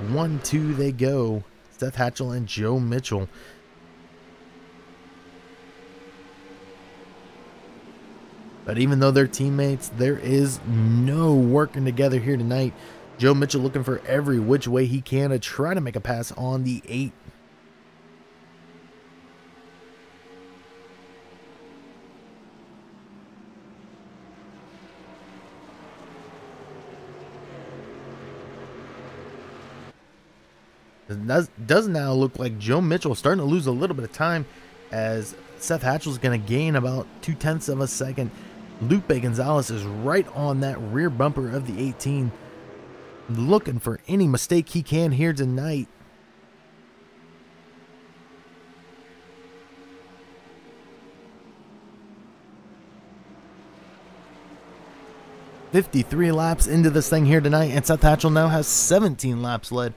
1-2 they go. Seth Hatchell and Joe Mitchell. But even though they're teammates, there is no working together here tonight. Joe Mitchell looking for every which way he can to try to make a pass on the 8. It does now look like Joe Mitchell is starting to lose a little bit of time, as Seth Hatchell is going to gain about 0.2 of a second. Lupe Gonzalez is right on that rear bumper of the 18, looking for any mistake he can here tonight. "53 laps into this thing here tonight, and Seth Hatchell now has 17 laps led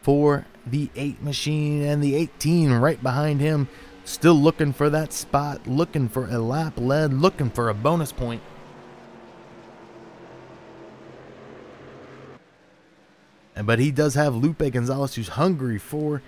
for the 8 machine, and the 18 right behind him, still looking for that spot, looking for a lap led, looking for a bonus point. But he does have Lupe Gonzalez, who's hungry for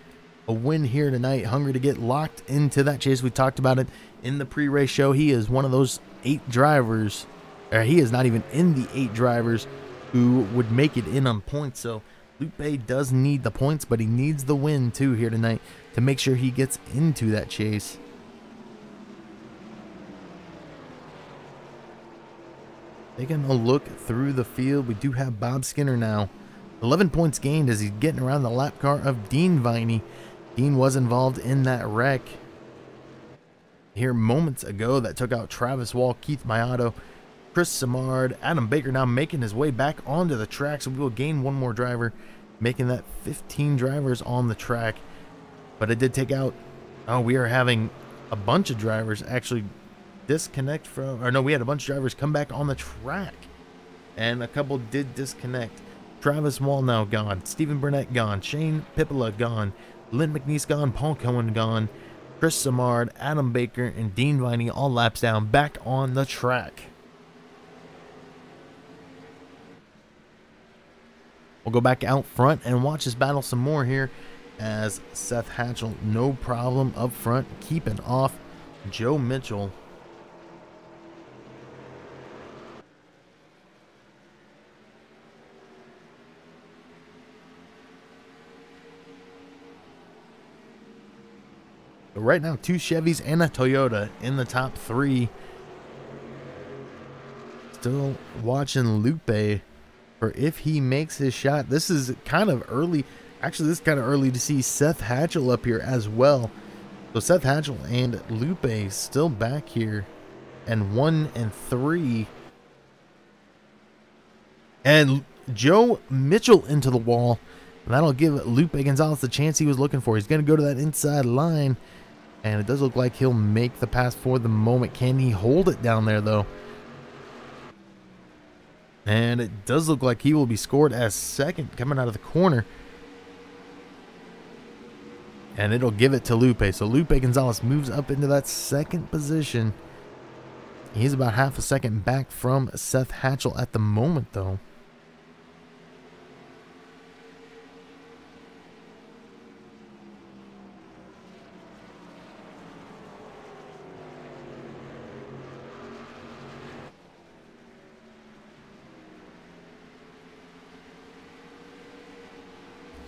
a win here tonight, hungry to get locked into that chase. We talked about it in the pre-race show. He is one of those 8 drivers, or he is not even in the 8 drivers who would make it in on points. So Lupe does need the points, but he needs the win too here tonight to make sure he gets into that chase. Taking a look through the field, we do have Bob Skinner now. 11 points gained as he's getting around the lap car of Dean Viney. Dean was involved in that wreck here moments ago that took out Travis Wall, Keith Mayato, Chris Samard, Adam Baker now making his way back onto the track, so we will gain one more driver, making that 15 drivers on the track. But it did take out, we are having a bunch of drivers actually disconnect from, or no, we had a bunch of drivers come back on the track, and a couple did disconnect. Travis Wall now gone, Stephen Burnett gone, Shane Pippola gone, Lynn McNeese gone, Paul Cohen gone, Chris Samard, Adam Baker, and Dean Viney all laps down back on the track. We'll go back out front and watch this battle some more here, as Seth Hatchell, no problem up front, keeping off Joe Mitchell. But right now, 2 Chevys and a Toyota in the top 3. Still watching Lupe for if he makes his shot. This is kind of early. Actually, this is kind of early to see Seth Hatchell up here as well. So Seth Hatchell and Lupe still back here, and 1 and 3. And Joe Mitchell into the wall. And that'll give Lupe Gonzalez the chance he was looking for. He's going to go to that inside line, and it does look like he'll make the pass for the moment. Can he hold it down there, though? And it does look like he will be scored as second coming out of the corner. And it'll give it to Lupe. So Lupe Gonzalez moves up into that second position. He's about half a second back from Seth Hatchell at the moment, though.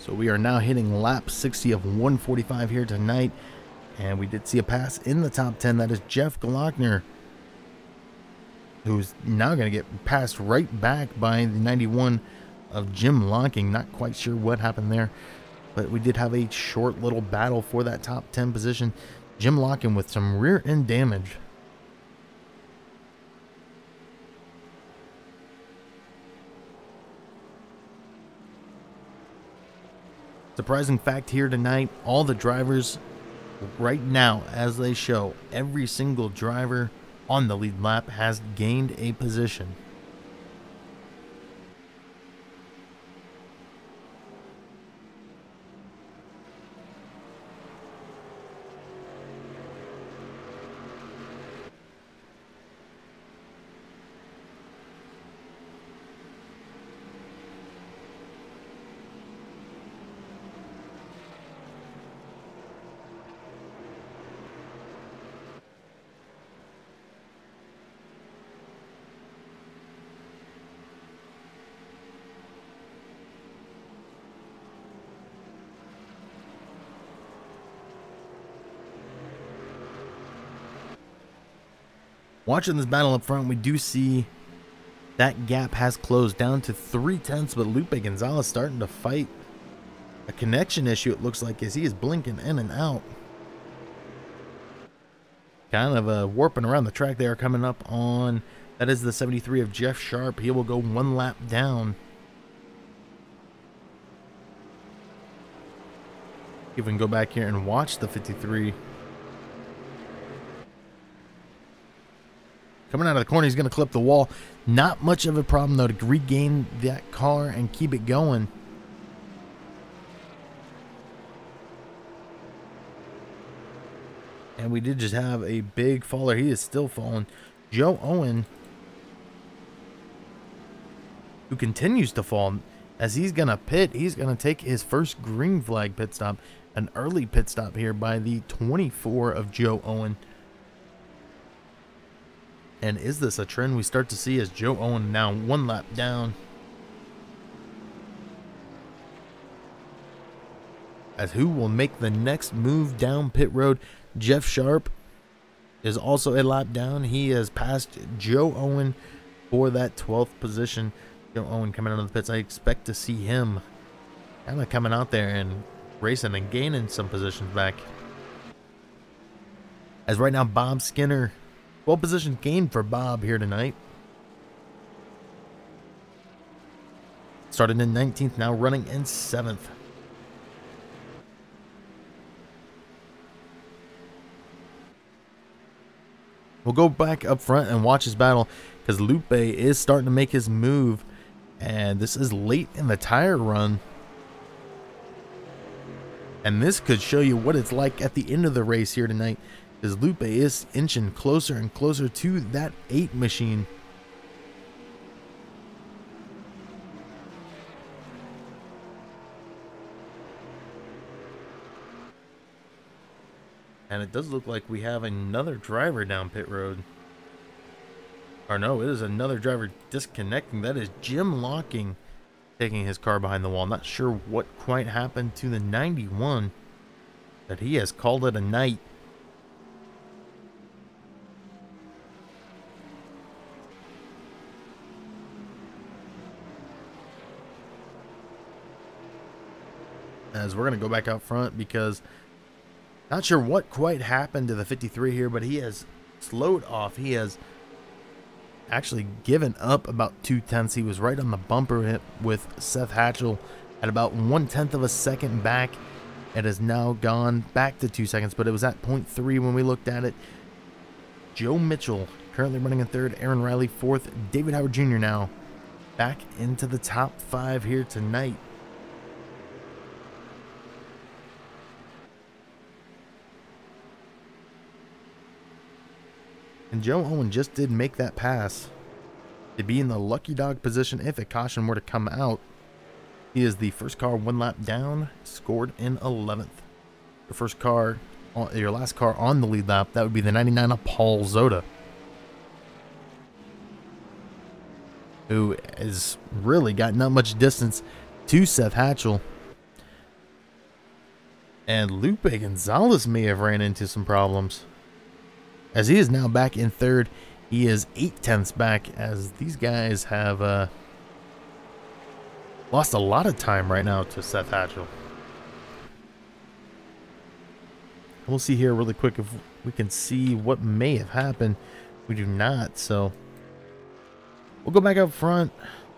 So we are now hitting lap 60 of 145 here tonight. And we did see a pass in the top 10. That is Jeff Glockner, who's now going to get passed right back by the 91 of Jim Locking. Not quite sure what happened there, but we did have a short little battle for that top 10 position. Jim Locking with some rear end damage. Surprising fact here tonight, all the drivers right now, as they show, every single driver on the lead lap has gained a position. Watching this battle up front, we do see that gap has closed down to 3/10, but Lupe Gonzalez starting to fight a connection issue, it looks like, as he is blinking in and out. Kind of warping around the track there, coming up on, that is the 73 of Jeff Sharp. He will go one lap down. If we can go back here and watch the 53. Coming out of the corner, he's going to clip the wall. Not much of a problem, though, to regain that car and keep it going. And we did just have a big faller. He is still falling. Joe Owen, who continues to fall, as he's going to pit. He's going to take his first green flag pit stop. An early pit stop here by the 24 of Joe Owen. And is this a trend we start to see as Joe Owen now one lap down? As who will make the next move down pit road? Jeff Sharp is also a lap down. He has passed Joe Owen for that 12th position. Joe Owen coming out of the pits. I expect to see him kind of coming out there and racing and gaining some positions back. As right now, Bob Skinner, 12 position gain for Bob here tonight. Started in 19th, now running in 7th. We'll go back up front and watch his battle, because Lupe is starting to make his move, and this is late in the tire run. And this could show you what it's like at the end of the race here tonight, because Lupe is inching closer and closer to that 8 machine. And it does look like we have another driver down pit road. Or no, it is another driver disconnecting. That is Jim Locking taking his car behind the wall. Not sure what quite happened to the 91, but he has called it a night. As we're going to go back out front, because not sure what quite happened to the 53 here, but he has slowed off. He has actually given up about 2/10. He was right on the bumper hit with Seth Hatchell at about 1/10 of a second back. It has now gone back to 2 seconds, but it was at 0.3 when we looked at it. Joe Mitchell currently running in 3rd, Aaron Riley 4th, David Howard Jr. now back into the top 5 here tonight. And Joe Owen just did make that pass to be in the lucky dog position if a caution were to come out. He is the first car one lap down, scored in 11th. Your first car, your last car on the lead lap, that would be the 99 of Paul Zoda, who has really got not much distance to Seth Hatchell. And Lupe Gonzalez may have ran into some problems, as he is now back in 3rd. He is 8/10 back, as these guys have lost a lot of time right now to Seth Hatchell. We'll see here really quick if we can see what may have happened. We do not, so we'll go back up front.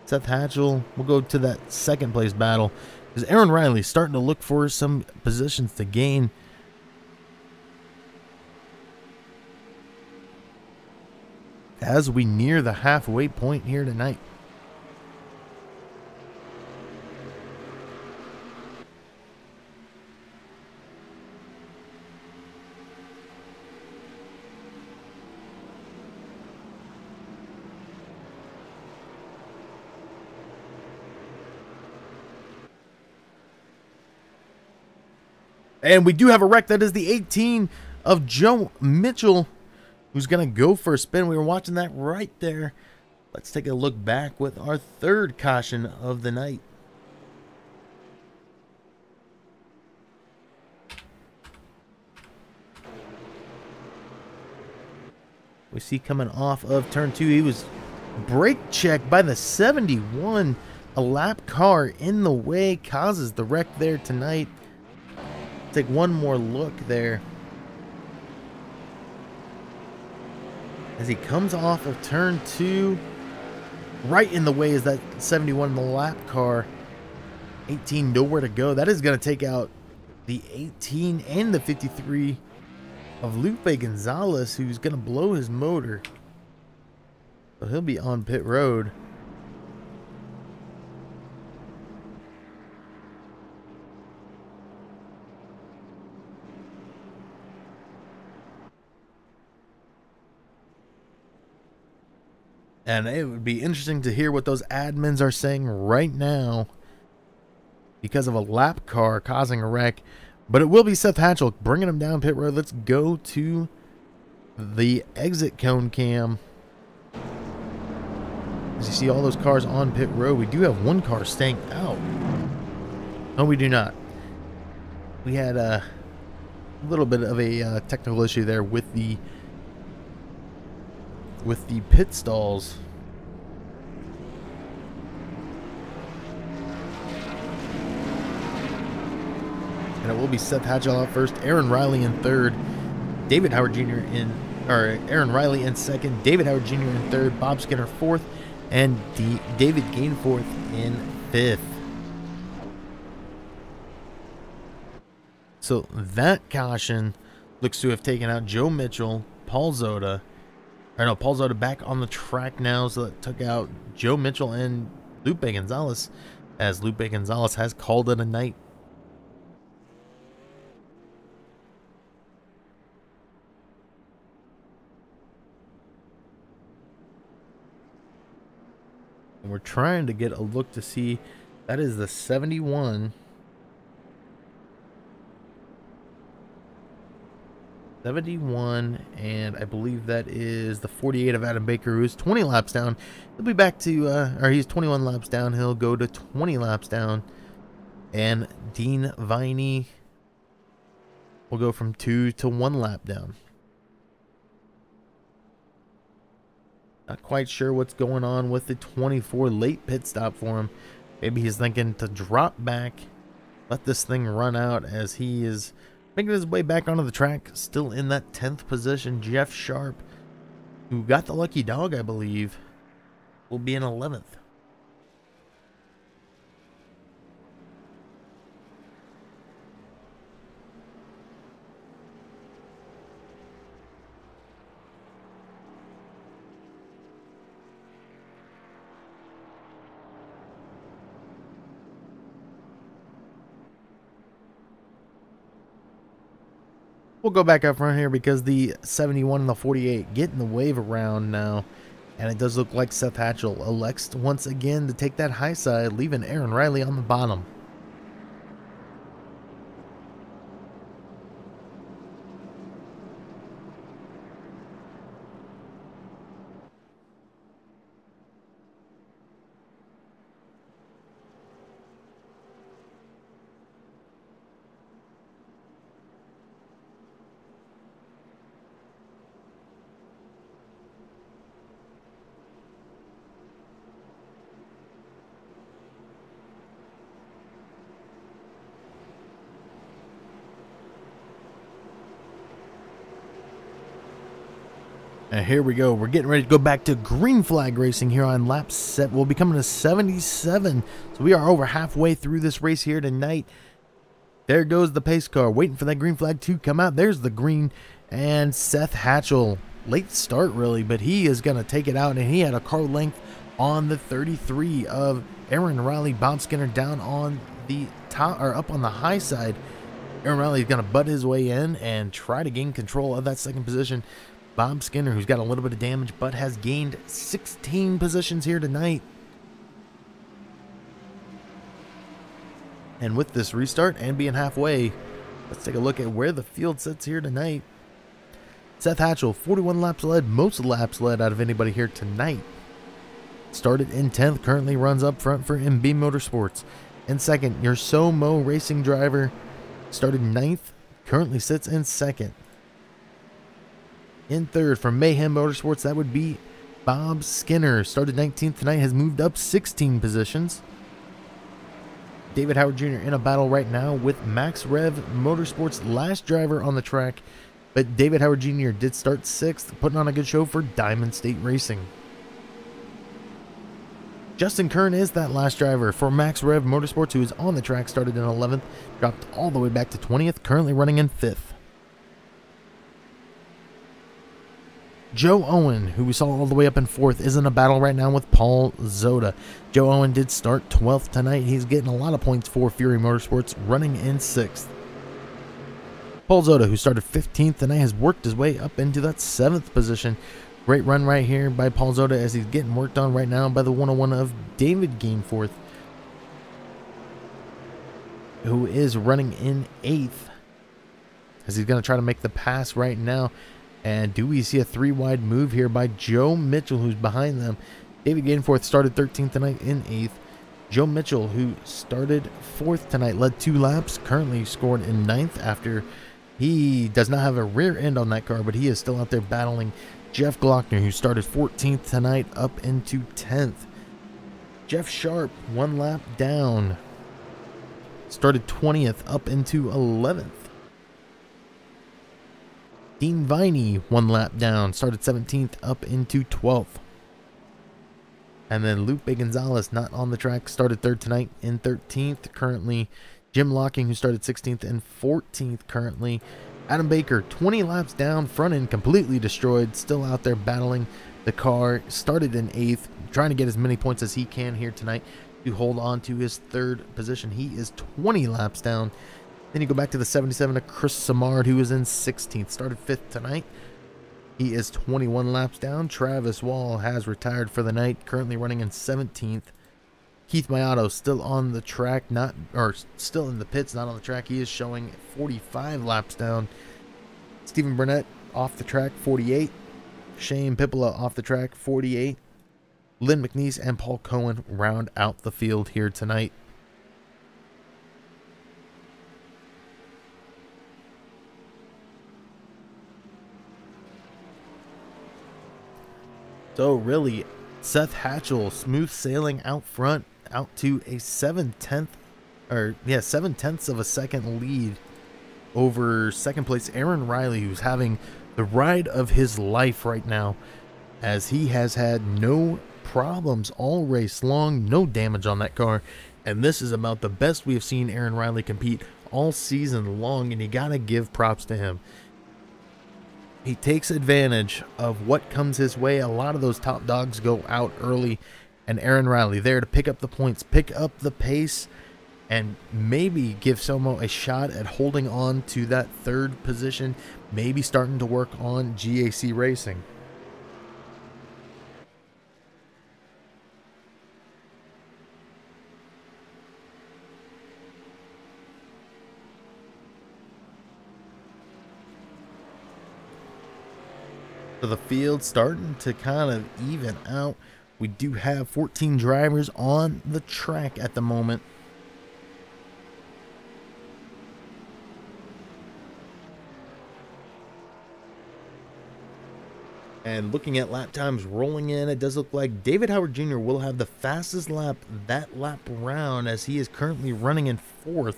Seth Hatchell, we'll go to that 2nd place battle, because Aaron Riley starting to look for some positions to gain. As we near the halfway point here tonight. And we do have a wreck. That is the 18 of Joe Mitchell, who's going to go for a spin. We were watching that right there. Let's take a look back with our 3rd caution of the night. We see coming off of turn 2. He was brake checked by the 71. A lap car in the way causes the wreck there tonight. Take one more look there. As he comes off of turn 2, right in the way is that 71 in the lap car. 18 nowhere to go. That is going to take out the 18 and the 53 of Lupe Gonzalez, who's going to blow his motor. So he'll be on pit road. And it would be interesting to hear what those admins are saying right now because of a lap car causing a wreck. But it will be Seth Hatchell bringing him down pit road. Let's go to the exit cone cam. As you see all those cars on pit road, we do have one car staying out. No, we do not. We had a little bit of a technical issue there with the pit stalls. And it will be Seth Hatchell out first, Aaron Riley in third, David Howard Jr. Aaron Riley in second, David Howard Jr. in third, Bob Skinner fourth, and David Gainforth in fifth. So that caution looks to have taken out Joe Mitchell, Paul Zoda. Paul Zoda back on the track now, so that took out Joe Mitchell and Lupe Gonzalez, as Lupe Gonzalez has called it a night. And we're trying to get a look to see, that is the 71. 71, and I believe that is the 48 of Adam Baker, who's 20 laps down. He'll be back to, or he's 21 laps down. He'll go to 20 laps down. And Dean Viney will go from 2 to 1 lap down. Not quite sure what's going on with the 24 late pit stop for him. Maybe he's thinking to drop back, let this thing run out, as he is making his way back onto the track, still in that 10th position. Jeff Sharp, who got the lucky dog, I believe, will be in 11th. We'll go back up front here because the 71 and the 48 getting the wave around now. And it does look like Seth Hatchell elects once again to take that high side, leaving Aaron Riley on the bottom. And here we go. We're getting ready to go back to green flag racing here on lap set. We'll be coming to 77. So we are over halfway through this race here tonight. There goes the pace car, waiting for that green flag to come out. There's the green, and Seth Hatchell, late start really, but he is going to take it out, and he had a car length on the 33 of Aaron Riley. Bob Skinner down on the top, or up on the high side. Aaron Riley is going to butt his way in and try to gain control of that second position. Bob Skinner, who's got a little bit of damage, but has gained 16 positions here tonight. And with this restart and being halfway, let's take a look at where the field sits here tonight. Seth Hatchell, 41 laps led, most laps led out of anybody here tonight. Started in 10th, currently runs up front for MB Motorsports. In second, your SoMO racing driver, started 9th, currently sits in second. In third from Mayhem Motorsports, that would be Bob Skinner. Started 19th tonight, has moved up 16 positions. David Howard Jr. in a battle right now with Max Rev Motorsports, last driver on the track. But David Howard Jr. did start 6th, putting on a good show for Diamond State Racing. Justin Kern is that last driver for Max Rev Motorsports, who is on the track, started in 11th, dropped all the way back to 20th, currently running in 5th. Joe Owen, who we saw all the way up in 4th, is in a battle right now with Paul Zoda. Joe Owen did start 12th tonight. He's getting a lot of points for Fury Motorsports, running in 6th. Paul Zoda, who started 15th tonight, has worked his way up into that 7th position. Great run right here by Paul Zoda as he's getting worked on right now by the 101 of David Gainforth, who is running in 8th as he's going to try to make the pass right now. And do we see a 3-wide move here by Joe Mitchell, who's behind them? David Gainforth started 13th tonight in 8th. Joe Mitchell, who started 4th tonight, led 2 laps, currently scored in 9th after he does not have a rear end on that car, but he is still out there battling Jeff Glockner, who started 14th tonight, up into 10th. Jeff Sharp, 1 lap down, started 20th, up into 11th. Dean Viney, 1 lap down, started 17th, up into 12th. And then Lupe Gonzalez, not on the track, started 3rd tonight in 13th. Currently, Jim Locking, who started 16th and 14th currently. Adam Baker, 20 laps down, front end completely destroyed, still out there battling the car. Started in 8th, trying to get as many points as he can here tonight to hold on to his 3rd position. He is 20 laps down. Then you go back to the 77 of Chris Samard, who is in 16th. Started 5th tonight. He is 21 laps down. Travis Wall has retired for the night, currently running in 17th. Keith Mayato still on the track, still in the pits, not on the track. He is showing 45 laps down. Stephen Burnett off the track, 48. Shane Pippola off the track, 48. Lynn McNeese and Paul Cohen round out the field here tonight. So really, Seth Hatchell smooth sailing out front, out to a 7/10 of a second lead over second place Aaron Riley, who's having the ride of his life right now, as he has had no problems all race long, no damage on that car, and this is about the best we have seen Aaron Riley compete all season long, and you gotta give props to him. He takes advantage of what comes his way. A lot of those top dogs go out early, and Aaron Riley there to pick up the points, pick up the pace, and maybe give SoMO a shot at holding on to that 3rd position, maybe starting to work on GAC Racing. So the field starting to kind of even out. We do have 14 drivers on the track at the moment. And looking at lap times rolling in, it does look like David Howard Jr. will have the fastest lap that lap round, as he is currently running in 4th.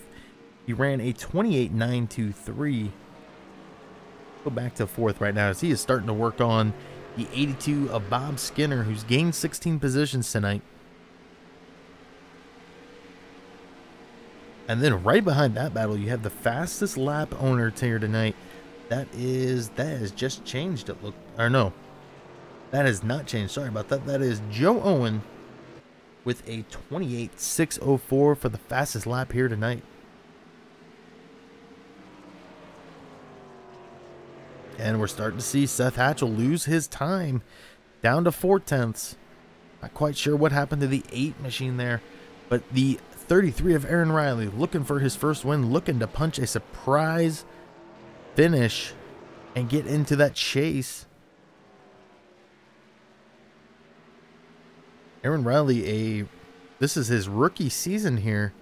He ran a 28.923. Go back to 4th right now as he is starting to work on the 82 of Bob Skinner, who's gained 16 positions tonight. And then right behind that battle, you have the fastest lap owner here tonight. That has just changed. It look, or no, that has not changed. Sorry about that. That is Joe Owen with a 28.604 for the fastest lap here tonight. And we're starting to see Seth Hatchell lose his time down to 4/10. Not quite sure what happened to the 8 machine there, but the 33 of Aaron Riley looking for his first win, looking to punch a surprise finish and get into that chase. Aaron Riley, this is his rookie season here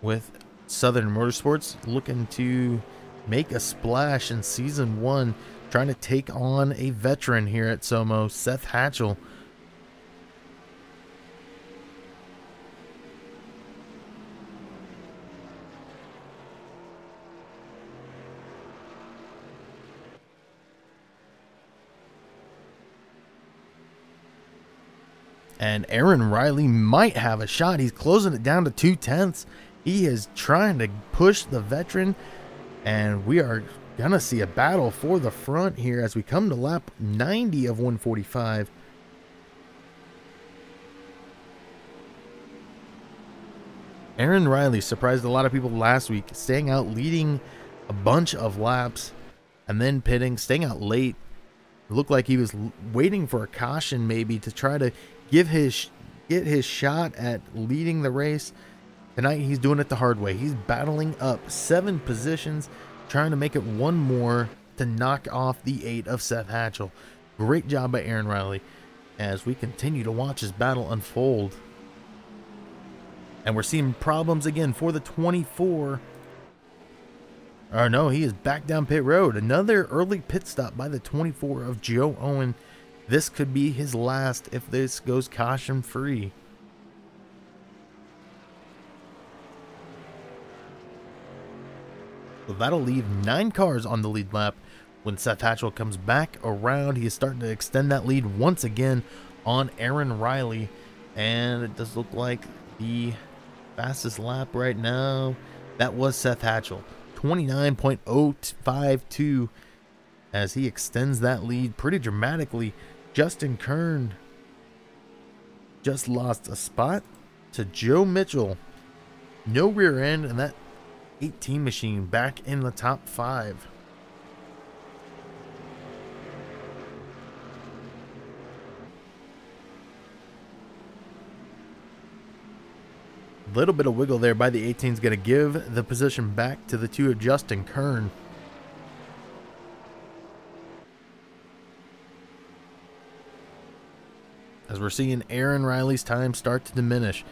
with Southern Motorsports, looking to make a splash in season 1. trying to take on a veteran here at SoMO, Seth Hatchell. And Aaron Riley might have a shot. He's closing it down to 2/10. He is trying to push the veteran, and we are going to see a battle for the front here as we come to lap 90 of 145. Aaron Riley surprised a lot of people last week, staying out, leading a bunch of laps, and then pitting, staying out late. It looked like he was waiting for a caution maybe to try to get his shot at leading the race. Tonight he's doing it the hard way. He's battling up 7 positions, trying to make it one more to knock off the 8 of Seth Hatchell. Great job by Aaron Riley as we continue to watch his battle unfold. And we're seeing problems again for the 24. Or no, he is back down pit road. Another early pit stop by the 24 of Joe Owen. This could be his last if this goes caution free. So that'll leave 9 cars on the lead lap. When Seth Hatchell comes back around, he is starting to extend that lead once again on Aaron Riley. And it does look like the fastest lap right now, that was Seth Hatchell. 29.052 as he extends that lead pretty dramatically. Justin Kern just lost a spot to Joe Mitchell. No rear end, and that 18 machine back in the top 5. Little bit of wiggle there by the 18 is going to give the position back to the 2 of Justin Kern. As we're seeing Aaron Riley's time start to diminish,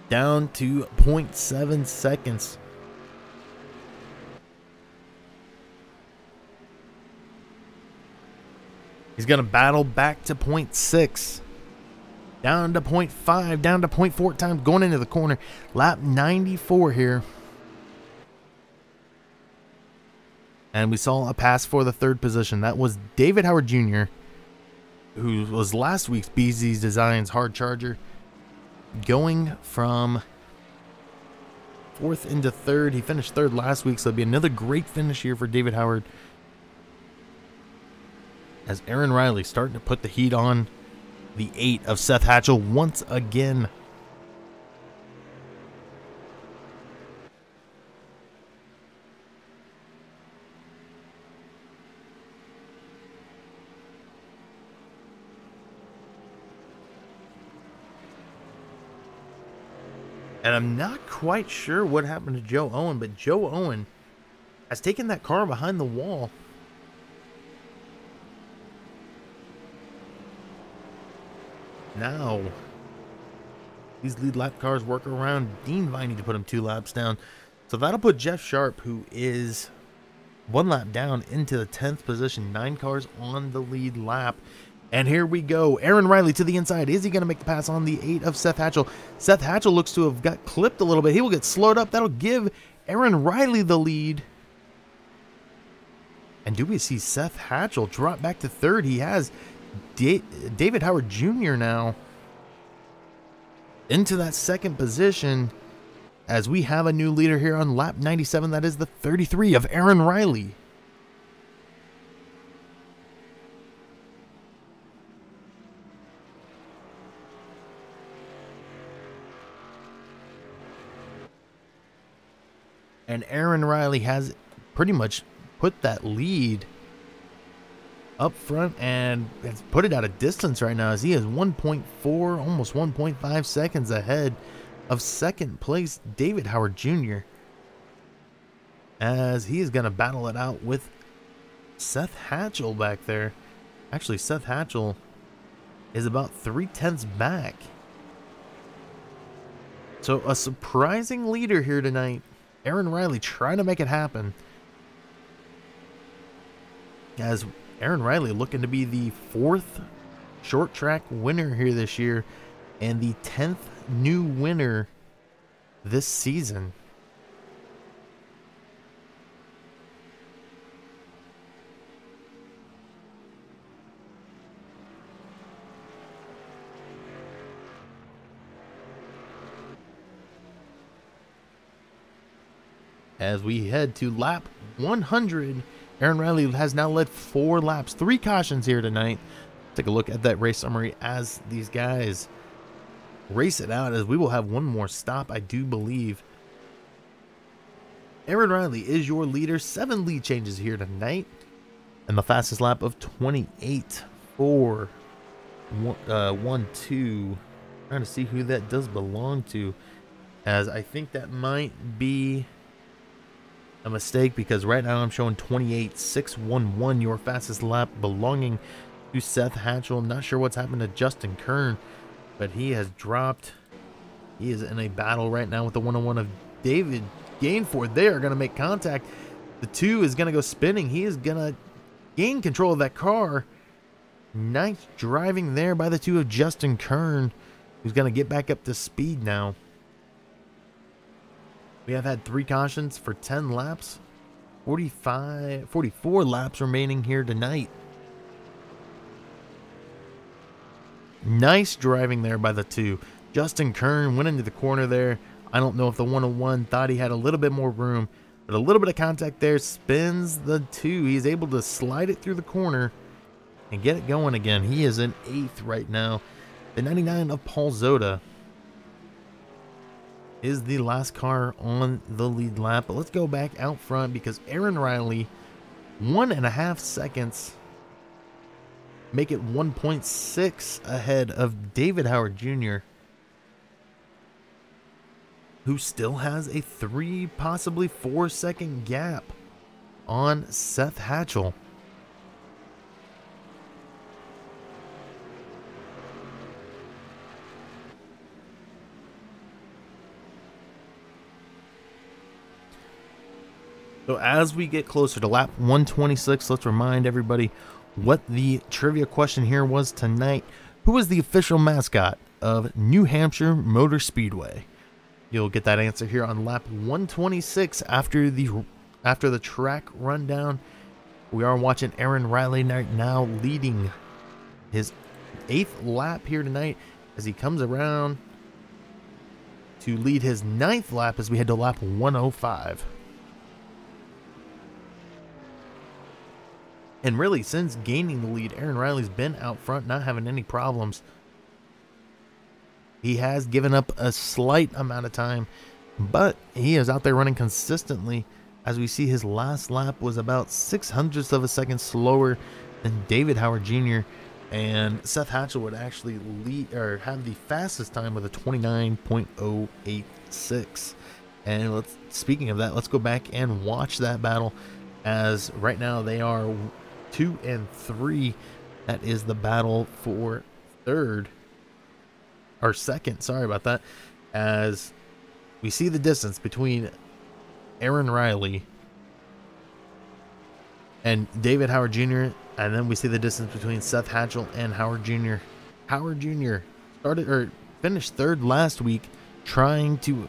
down to 0.7 seconds. He's going to battle back to 0.6. Down to 0.5, down to 0.4 times going into the corner. Lap 94 here. And we saw a pass for the 3rd position. That was David Howard Jr., who was last week's BZ Designs hard charger. Going from 4th into 3rd. He finished 3rd last week, so it'll be another great finish here for David Howard. As Aaron Riley starting to put the heat on the 8 of Seth Hatchell once again. And I'm not quite sure what happened to Joe Owen, but Joe Owen has taken that car behind the wall. Now, these lead lap cars work around Dean Viney to put him 2 laps down. So that'll put Jeff Sharp, who is 1 lap down, into the 10th position. 9 cars on the lead lap. And here we go. Aaron Riley to the inside. Is he going to make the pass on the 8 of Seth Hatchell? Seth Hatchell looks to have got clipped a little bit. He will get slowed up. That'll give Aaron Riley the lead. And do we see Seth Hatchell drop back to 3rd? He has David Howard Jr. now into that 2nd position as we have a new leader here on lap 97. That is the 33 of Aaron Riley. And Aaron Riley has pretty much put that lead up front and has put it at a distance right now as he is 1.4, almost 1.5 seconds ahead of 2nd place David Howard Jr. as he is going to battle it out with Seth Hatchell back there. Actually, Seth Hatchell is about 3/10 back. So a surprising leader here tonight. Aaron Riley trying to make it happen. As Aaron Riley looking to be the 4th short track winner here this year and the 10th new winner this season. As we head to lap 100, Aaron Riley has now led 4 laps, 3 cautions here tonight. Take a look at that race summary as these guys race it out, as we will have one more stop, I do believe. Aaron Riley is your leader, 7 lead changes here tonight, and the fastest lap of 28 for 1-2. Trying to see who that does belong to, as I think that might be a mistake, because right now I'm showing 28.611, your fastest lap belonging to Seth Hatchell. Not sure what's happened to Justin Kern, but he has dropped. He is in a battle right now with the 101 of David Gainford. They are going to make contact. The 2 is going to go spinning. He is going to gain control of that car. Nice driving there by the 2 of Justin Kern, who's going to get back up to speed now. We have had 3 cautions for 10 laps. 44 laps remaining here tonight. Nice driving there by the 2. Justin Kern went into the corner there. I don't know if the 101 thought he had a little bit more room, but a little bit of contact there spins the 2. He's able to slide it through the corner and get it going again. He is in 8th right now. The 99 of Paul Zoda is the last car on the lead lap. But let's go back out front, because Aaron Riley, 1.5 seconds, make it 1.6 ahead of David Howard Jr., who still has a 3, possibly 4 second gap on Seth Hatchell. So as we get closer to lap 126, let's remind everybody what the trivia question here was tonight. Who is the official mascot of New Hampshire Motor Speedway? You'll get that answer here on lap 126 after the track rundown. We are watching Aaron Riley now leading his 8th lap here tonight, as he comes around to lead his 9th lap as we head to lap 105. And really, since gaining the lead, Aaron Riley's been out front, not having any problems. He has given up a slight amount of time, but he is out there running consistently. As we see, his last lap was about 0.06 of a second slower than David Howard Jr. And Seth Hatchell would actually lead, or have the fastest time with a 29.086. And speaking of that, let's go back and watch that battle, as right now they are 2 and 3. That is the battle for second, sorry about that, as we see the distance between Aaron Riley and David Howard Jr., and then we see the distance between Seth Hatchell and Howard Jr. Howard Jr. finished 3rd last week, trying to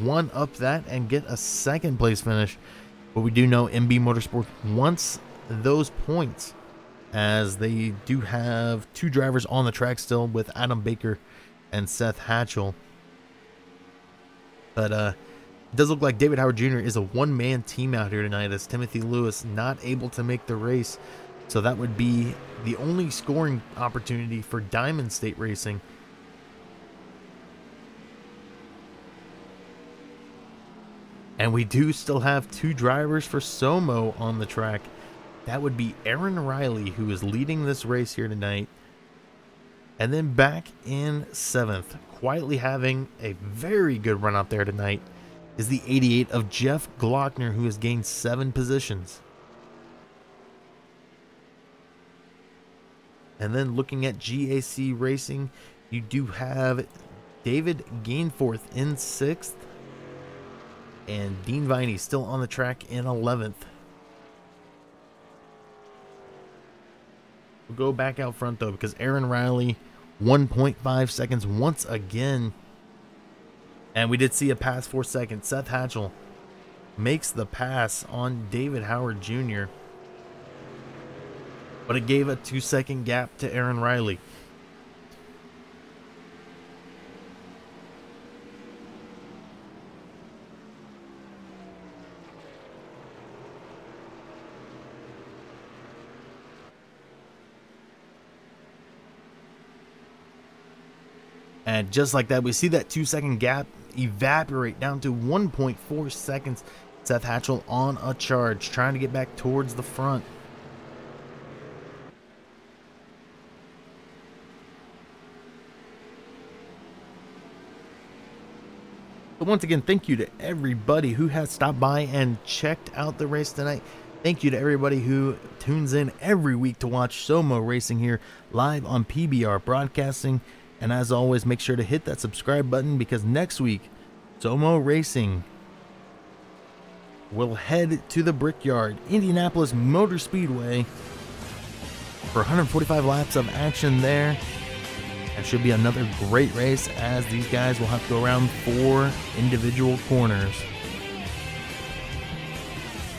one up that and get a 2nd place finish. But we do know MB Motorsports wants those points, as they do have 2 drivers on the track still, with Adam Baker and Seth Hatchell. But it does look like David Howard Jr. is a one-man team out here tonight, as Timothy Lewis not able to make the race. So that would be the only scoring opportunity for Diamond State Racing. And we do still have 2 drivers for SoMO on the track. That would be Aaron Riley, who is leading this race here tonight. And then back in 7th, quietly having a very good run out there tonight, is the 88 of Jeff Glockner, who has gained 7 positions. And then looking at GAC Racing, you do have David Gainforth in 6th, and Dean Viney still on the track in 11th. We'll go back out front though, because Aaron Riley 1.5 seconds once again. And we did see a pass for second. Seth Hatchell makes the pass on David Howard Jr. But it gave a 2-second gap to Aaron Riley. And just like that, we see that 2-second gap evaporate down to 1.4 seconds. Seth Hatchell on a charge, trying to get back towards the front. But once again, thank you to everybody who has stopped by and checked out the race tonight. Thank you to everybody who tunes in every week to watch SoMO Racing here live on PBR Broadcasting. And as always, make sure to hit that subscribe button, because next week, SoMO Racing will head to the Brickyard, Indianapolis Motor Speedway, for 145 laps of action there. That should be another great race, as these guys will have to go around 4 individual corners.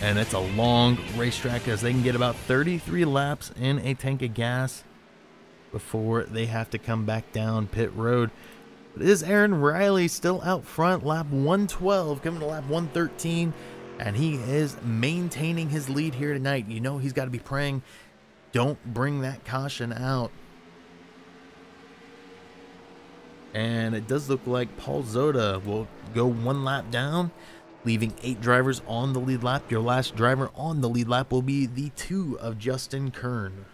And it's a long racetrack, as they can get about 33 laps in a tank of gas before they have to come back down pit road. But it is Aaron Riley still out front, lap 112, coming to lap 113, and he is maintaining his lead here tonight. You know he's got to be praying, don't bring that caution out. And it does look like Paul Zoda will go 1 lap down, leaving 8 drivers on the lead lap. Your last driver on the lead lap will be the 2 of Justin Kern.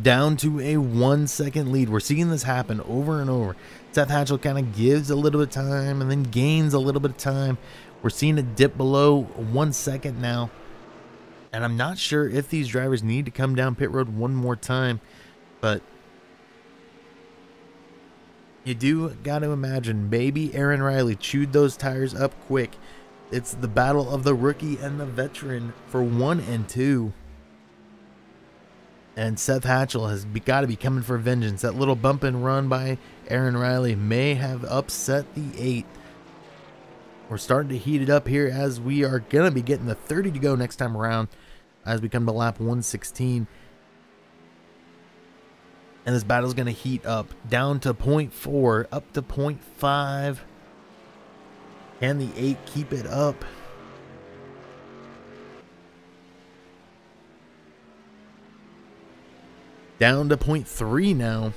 Down to a 1-second lead. We're seeing this happen over and over. Seth Hatchell kind of gives a little bit of time and then gains a little bit of time. We're seeing it dip below 1 second now. And I'm not sure if these drivers need to come down pit road one more time. But you do got to imagine, maybe Aaron Riley chewed those tires up quick. It's the battle of the rookie and the veteran for 1 and 2. And Seth Hatchell has got to be coming for vengeance. That little bump and run by Aaron Riley may have upset the 8. We're starting to heat it up here, as we are going to be getting the 30 to go next time around as we come to lap 116. And this battle is going to heat up down to 0.4, up to 0.5. Can the 8 keep it up? Down to 0.3 now.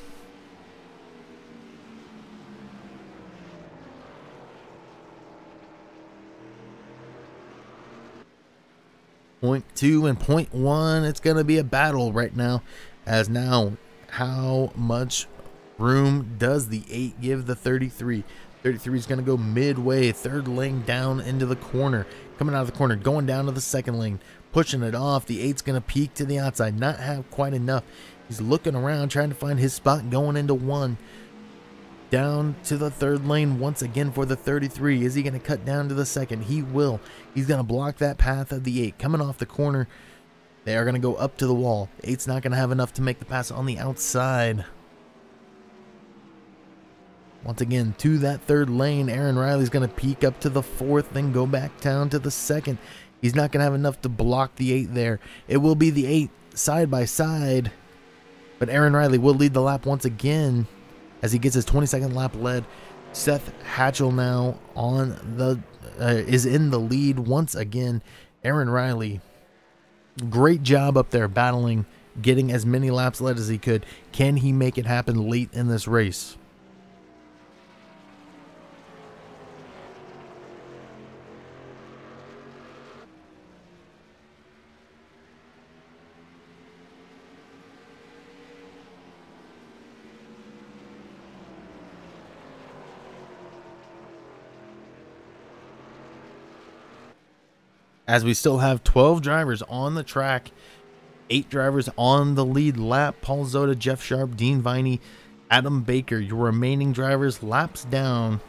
Point 2 and 0.1. It's going to be a battle right now. As now, how much room does the 8 give the 33? 33 is going to go midway, 3rd lane down into the corner. Coming out of the corner, going down to the 2nd lane. Pushing it off. The 8's going to peek to the outside. Not have quite enough. He's looking around, trying to find his spot, going into 1. Down to the 3rd lane once again for the 33. Is he going to cut down to the 2nd? He will. He's going to block that path of the 8. Coming off the corner, they are going to go up to the wall. 8's not going to have enough to make the pass on the outside. Once again, to that 3rd lane, Aaron Riley's going to peek up to the 4th, then go back down to the 2nd. He's not going to have enough to block the 8 there. It will be the 8 side by side. But Aaron Riley will lead the lap once again as he gets his 22nd lap led. Seth Hatchell now on the is in the lead once again. Aaron Riley, great job up there battling, getting as many laps led as he could. Can he make it happen late in this race? As we still have 12 drivers on the track, 8 drivers on the lead lap. Paul Zota, Jeff Sharp, Dean Viney, Adam Baker. Your remaining drivers laps down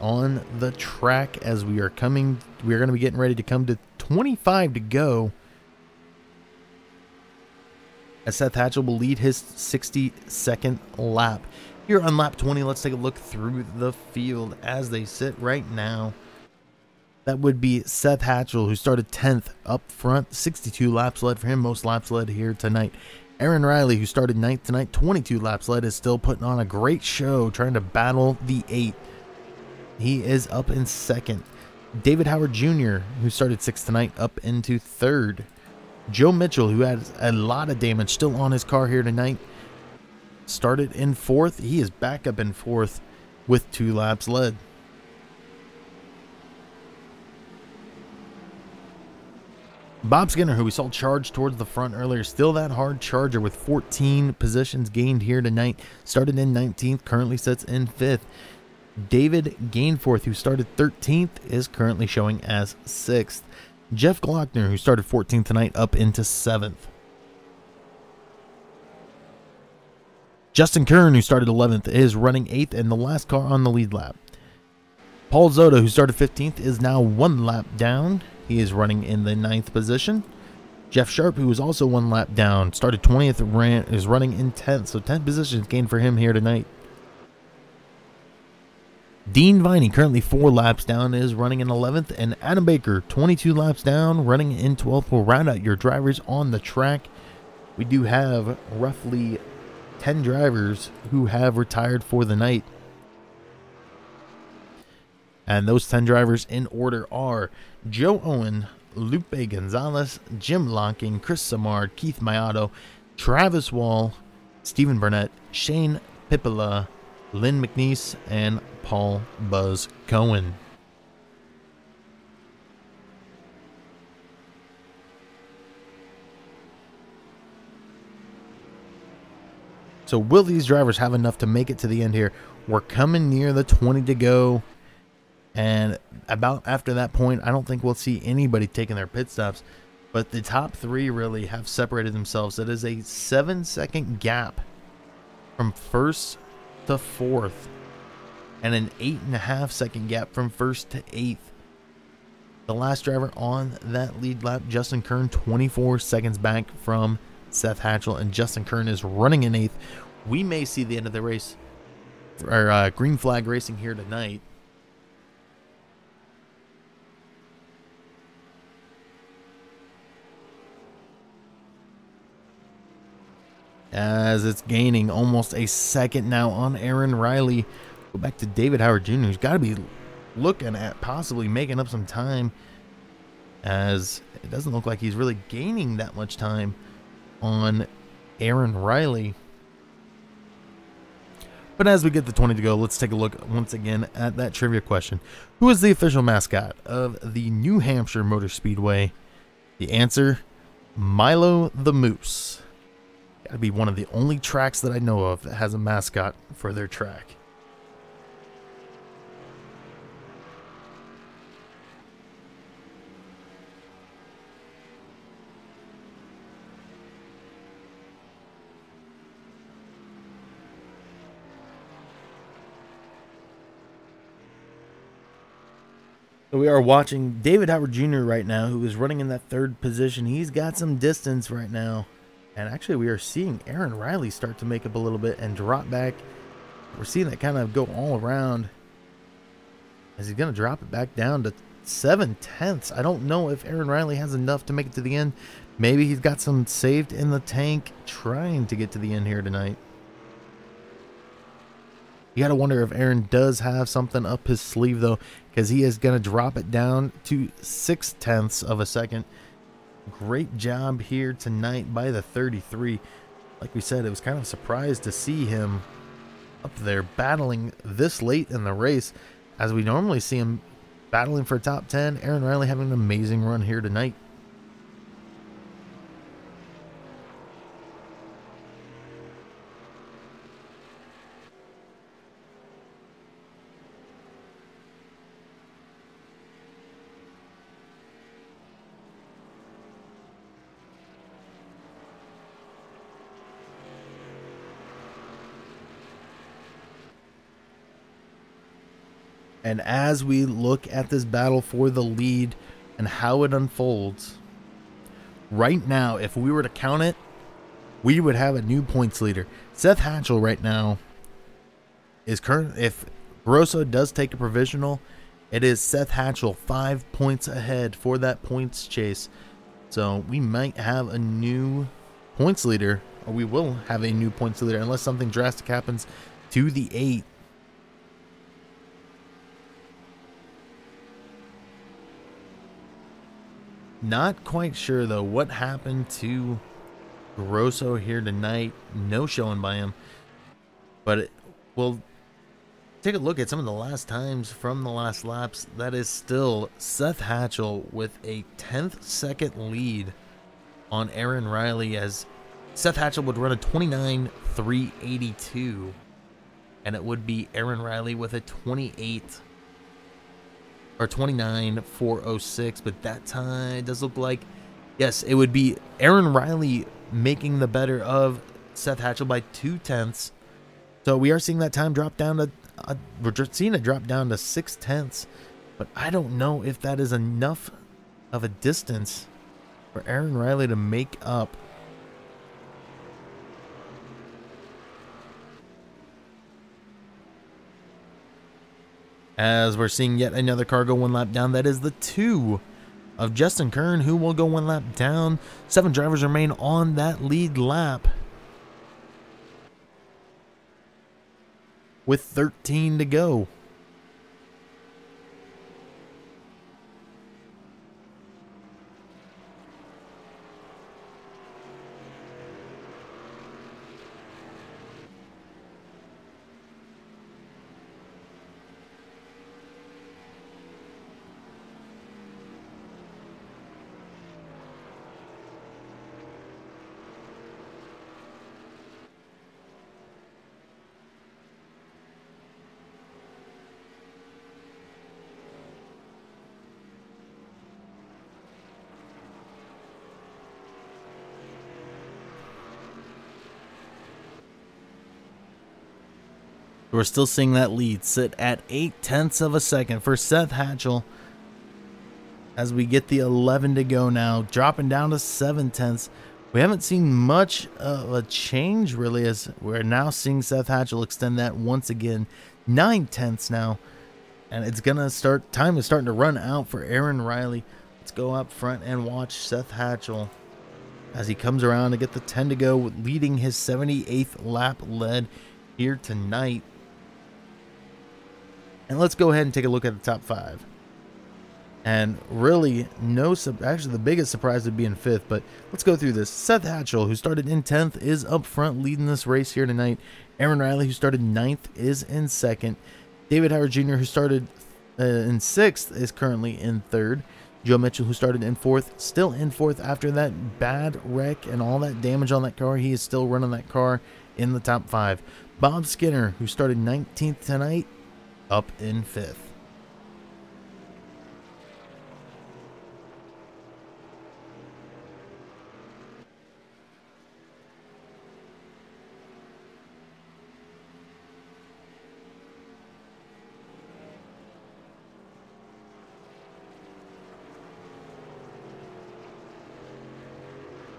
on the track as we are going to be getting ready to come to 25 to go. As Seth Hatchell will lead his 62nd lap. Here on lap 20, let's take a look through the field as they sit right now. That would be Seth Hatchell, who started 10th up front, 62 laps led for him, most laps led here tonight. Aaron Riley, who started 9th tonight, 22 laps led, is still putting on a great show, trying to battle the 8. He is up in 2nd. David Howard Jr., who started 6th tonight, up into 3rd. Joe Mitchell, who has a lot of damage still on his car here tonight, started in 4th. He is back up in 4th with 2 laps led. Bob Skinner, who we saw charge towards the front earlier, still that hard charger with 14 positions gained here tonight. Started in 19th, currently sits in 5th. David Gainforth, who started 13th, is currently showing as 6th. Jeff Glockner, who started 14th tonight, up into 7th. Justin Kern, who started 11th, is running 8th and the last car on the lead lap. Paul Zota, who started 15th, is now 1 lap down. He is running in the 9th position. Jeff Sharp, who is also 1 lap down, started 20th, is running in 10th. So 10 positions gained for him here tonight. Dean Viney, currently 4 laps down, is running in 11th. And Adam Baker, 22 laps down, running in 12th. Will round out your drivers on the track. We do have roughly 10 drivers who have retired for the night. And those 10 drivers in order are Joe Owen, Lupe Gonzalez, Jim Lonking, Chris Samard, Keith Mayato, Travis Wall, Stephen Burnett, Shane Pippola, Lynn McNeese, and Paul Buzz Cohen. So will these drivers have enough to make it to the end here? We're coming near the 20 to go. And about after that point, I don't think we'll see anybody taking their pit stops. But the top 3 really have separated themselves. It is a 7-second gap from 1st to 4th. And an 8.5-second gap from 1st to 8th. The last driver on that lead lap, Justin Kern, 24 seconds back from Seth Hatchell. And Justin Kern is running in 8th. We may see the end of the race, or green flag racing here tonight. As it's gaining almost a second now on Aaron Riley. Go back to David Howard Jr., who's got to be looking at possibly making up some time, as it doesn't look like he's really gaining that much time on Aaron Riley. But as we get the 20 to go, let's take a look once again at that trivia question. Who is the official mascot of the New Hampshire Motor Speedway? The answer, Milo the Moose. Gotta be one of the only tracks that I know of that has a mascot for their track. So we are watching David Howard Jr. right now, who is running in that 3rd position. He's got some distance right now. And actually, we are seeing Aaron Riley start to make up a little bit and drop back. We're seeing that kind of go all around. As he's going to drop it back down to 7/10. I don't know if Aaron Riley has enough to make it to the end. Maybe he's got some saved in the tank trying to get to the end here tonight. You got to wonder if Aaron does have something up his sleeve, though, because he is going to drop it down to 0.6 of a second. Great job here tonight by the 33. Like we said, it was kind of a surprise to see him up there battling this late in the race, as we normally see him battling for top 10. Aaron Riley having an amazing run here tonight. And as we look at this battle for the lead and how it unfolds, right now, if we were to count it, we would have a new points leader. Seth Hatchell right now is current. If Grosso does take a provisional, it is Seth Hatchell 5 points ahead for that points chase. So we might have a new points leader, or we will have a new points leader unless something drastic happens to the 8. Not quite sure though what happened to Grosso here tonight. No showing by him, but we'll take a look at some of the last times from the last laps. That is still Seth Hatchell with a 10th second lead on Aaron Riley, as Seth Hatchell would run a 29.382, and it would be Aaron Riley with a 29.406. But that time does look like, yes, it would be Aaron Riley making the better of Seth Hatchell by 0.2. So we are seeing that time drop down to we're just seeing it drop down to 0.6, but I don't know if that is enough of a distance for Aaron Riley to make up. As we're seeing yet another car go 1 lap down, that is the 2 of Justin Kern, who will go 1 lap down. 7 drivers remain on that lead lap, with 13 to go. We're still seeing that lead sit at 0.8 of a second for Seth Hatchell, as we get the 11 to go now, dropping down to 0.7. We haven't seen much of a change really, as we're now seeing Seth Hatchell extend that once again, 0.9 now, and it's gonna start. Time is starting to run out for Aaron Riley. Let's go up front and watch Seth Hatchell as he comes around to get the 10 to go, leading his 78th lap lead here tonight. And let's go ahead and take a look at the top 5. And really, actually the biggest surprise would be in 5th, but let's go through this. Seth Hatchell, who started in 10th, is up front leading this race here tonight. Aaron Riley, who started 9th, is in 2nd. David Howard Jr., who started in 6th, is currently in 3rd. Joe Mitchell, who started in 4th, still in 4th after that bad wreck and all that damage on that car. He is still running that car in the top 5. Bob Skinner, who started 19th tonight, up in 5th.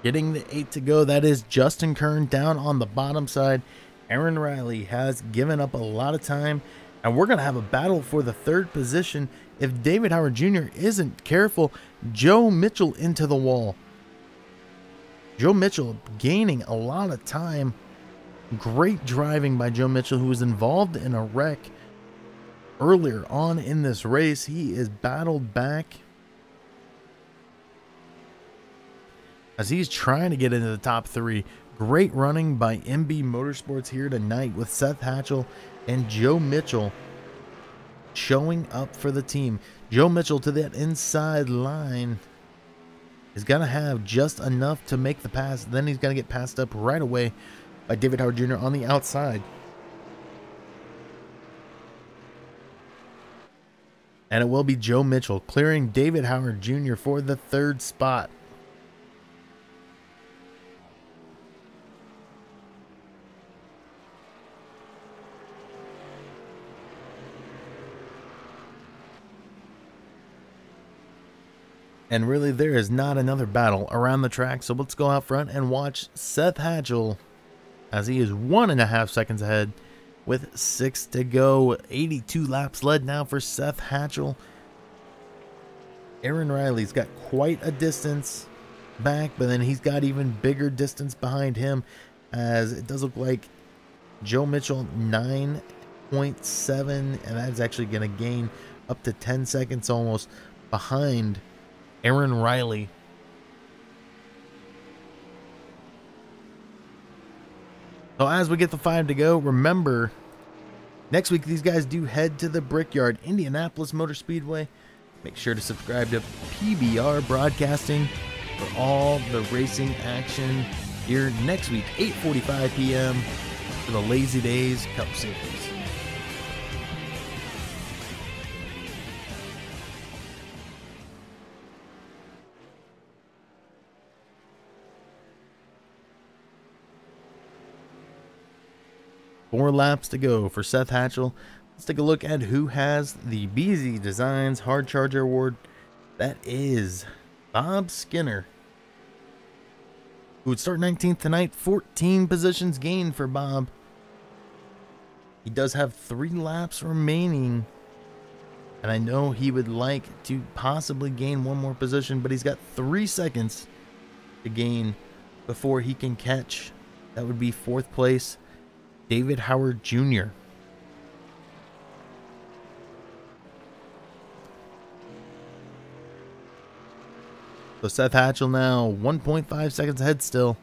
Getting the 8 to go, that is Justin Kern down on the bottom side. Aaron Riley has given up a lot of time, and we're going to have a battle for the 3rd position. If David Howard Jr. isn't careful, Joe Mitchell into the wall. Joe Mitchell gaining a lot of time. Great driving by Joe Mitchell, who was involved in a wreck earlier on in this race. He is battled back as he's trying to get into the top 3. Great running by MB Motorsports here tonight, with Seth Hatchell and Joe Mitchell showing up for the team. Joe Mitchell to that inside line is going to have just enough to make the pass. Then he's going to get passed up right away by David Howard Jr. on the outside. And it will be Joe Mitchell clearing David Howard Jr. for the 3rd spot. And really, there is not another battle around the track, so let's go out front and watch Seth Hatchell as he is 1.5 seconds ahead with 6 to go. 82 laps led now for Seth Hatchell. Aaron Riley's got quite a distance back, but then he's got even bigger distance behind him, as it does look like Joe Mitchell 9.7, and that's actually going to gain up to 10 seconds almost behind Aaron Riley. So as we get the 5 to go, remember, next week these guys do head to the Brickyard, Indianapolis Motor Speedway. Make sure to subscribe to PBR Broadcasting for all the racing action here next week, 8:45 p.m. for the Lazy Days Cup Series. Four laps to go for Seth Hatchell. Let's take a look at who has the BZ Designs Hard Charger Award. That is Bob Skinner, who would start 19th tonight. 14 positions gained for Bob. He does have 3 laps remaining, and I know he would like to possibly gain one more position, but he's got 3 seconds to gain before he can catch. That would be 4th place, David Howard Jr. So Seth Hatchell now 1.5 seconds ahead still.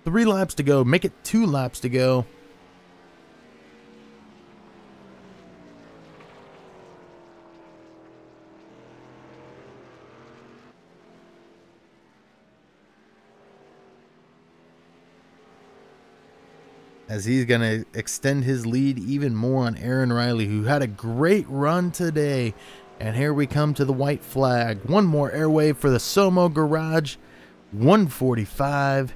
3 laps to go. Make it 2 laps to go. As he's going to extend his lead even more on Aaron Riley, who had a great run today. And here we come to the white flag. One more airwave for the SoMO Garage. 1:45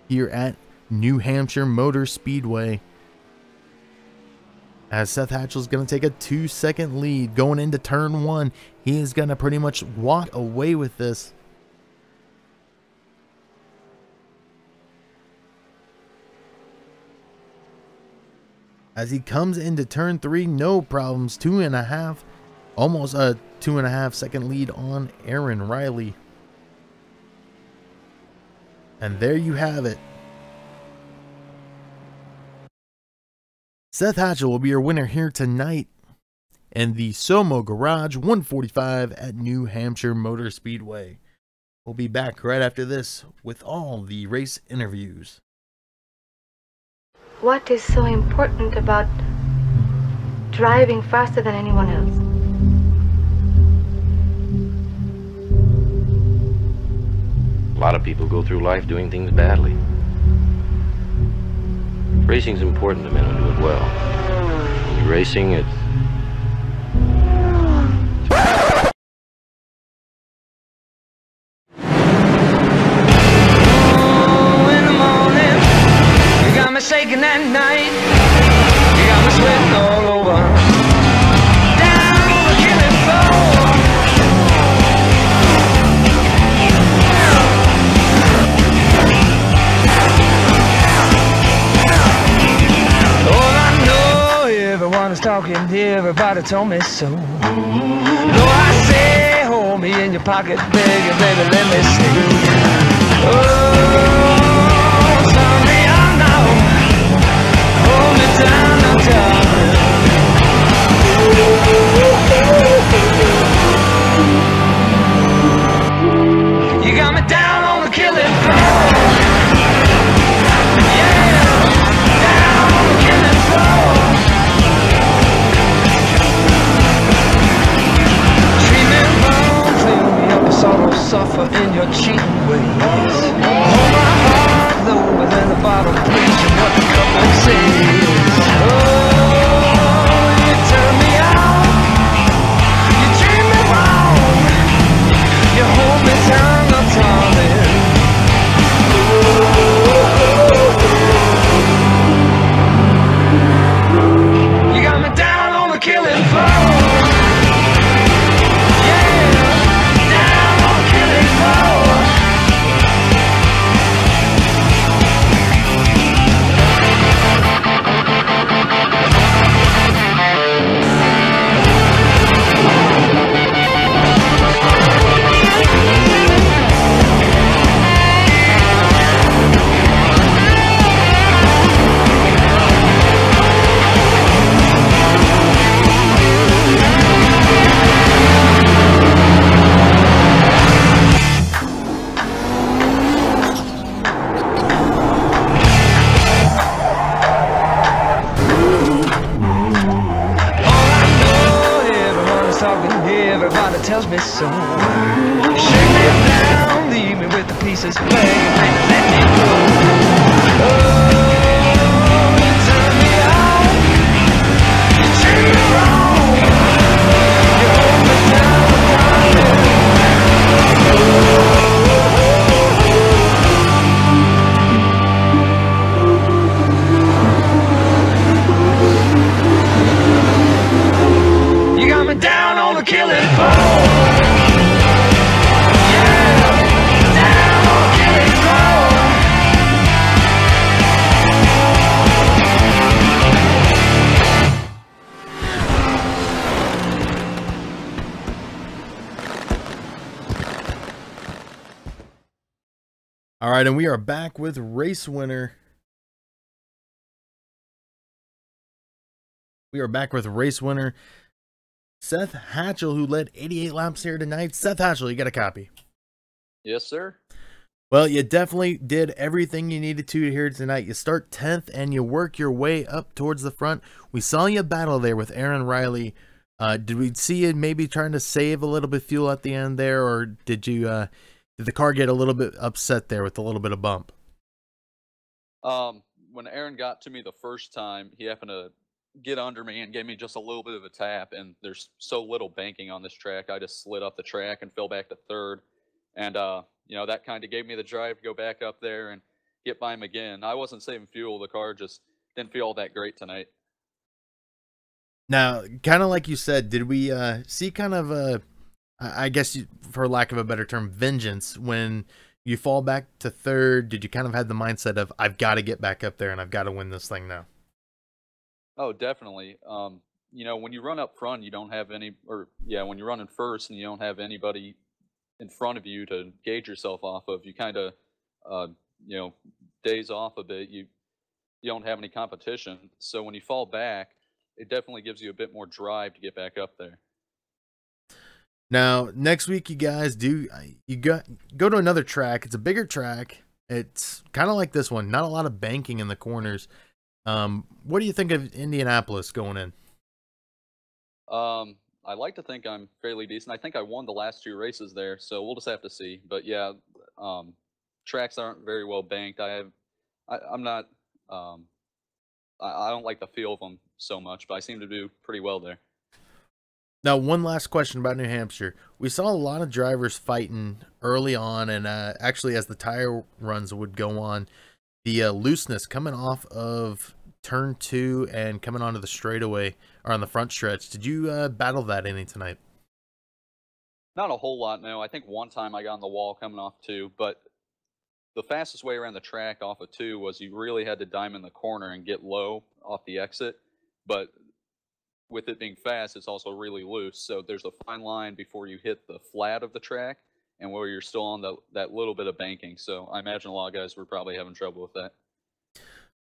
here at New Hampshire Motor Speedway. As Seth Hatchell's going to take a 2-second lead going into turn 1. He is going to pretty much walk away with this. As he comes into turn 3, no problems. 2.5, almost a 2.5 second lead on Aaron Riley. And there you have it. Seth Hatchell will be your winner here tonight in the SoMO Garage 1:45 at New Hampshire Motor Speedway. We'll be back right after this with all the race interviews. What is so important about driving faster than anyone else? A lot of people go through life doing things badly. Racing's important to men who do it well. When you're racing, it's... Shaking at night, you got me sweating all over. Down on the killing floor. All I know, everyone is talking, everybody told me so. Though I say, hold me in your pocket, baby, baby, let me stay. Oh, someday I'll know. Hold me down, now, darling. You got me down on the killing floor. Yeah, down on the killing floor. Treat me wrong, fill me up with sorrow, suffer in your cheating ways. Hold my heart low within the bottle, please, and what the couple says. Oh, you turn me out, you treat me wrong, you hold me down, I'm darling. You got me down on the killing floor. Yeah, down on the killing talking, everybody tells me so. Shake me down, leave me with the pieces, baby, let me go. Oh, you turn me on, you turn me wrong, you hold me down, darling. You got me down on the killing floor. Yeah, down on the killing floor. All right, and we are back with race winner. We are back with race winner Seth Hatchell, who led 88 laps here tonight. Seth Hatchell, you got a copy? Yes, sir. Well, you definitely did everything you needed to here tonight. You start 10th and you work your way up towards the front. We saw you battle there with Aaron Riley. Did we see you maybe trying to save a little bit of fuel at the end there, or did you did the car get a little bit upset there with a little bit of bump? When Aaron got to me the first time, he happened to get under me and gave me just a little bit of a tap, and there's so little banking on this track. I just slid off the track and fell back to third, and you know, that kind of gave me the drive to go back up there and get by him again. I wasn't saving fuel. The car just didn't feel all that great tonight. Now, kind of like you said, did we see kind of a, I guess for lack of a better term, vengeance when you fall back to third? Did you kind of have the mindset of, I've got to get back up there and I've got to win this thing now? Oh, definitely. You know, when you run up front, you don't have any, or yeah, when you're running first and you don't have anybody in front of you to gauge yourself off of, you kind of, you know, daze off a bit. You don't have any competition. So when you fall back, it definitely gives you a bit more drive to get back up there. Now, next week, you guys go to another track. It's a bigger track. It's kind of like this one. Not a lot of banking in the corners. What do you think of Indianapolis going in? I like to think I'm fairly decent. I think I won the last 2 races there, so we'll just have to see. But yeah, tracks aren't very well banked. I don't like the feel of them so much, but I seem to do pretty well there. Now, one last question about New Hampshire. We saw a lot of drivers fighting early on, and actually as the tire runs would go on, the looseness coming off of turn 2 and coming onto the straightaway or on the front stretch. Did you battle that any tonight? Not a whole lot, no. I think one time I got on the wall coming off 2, but the fastest way around the track off of 2 was you really had to diamond the corner and get low off the exit. But with it being fast, it's also really loose. So there's a fine line before you hit the flat of the track and where you're still on that little bit of banking. So I imagine a lot of guys were probably having trouble with that.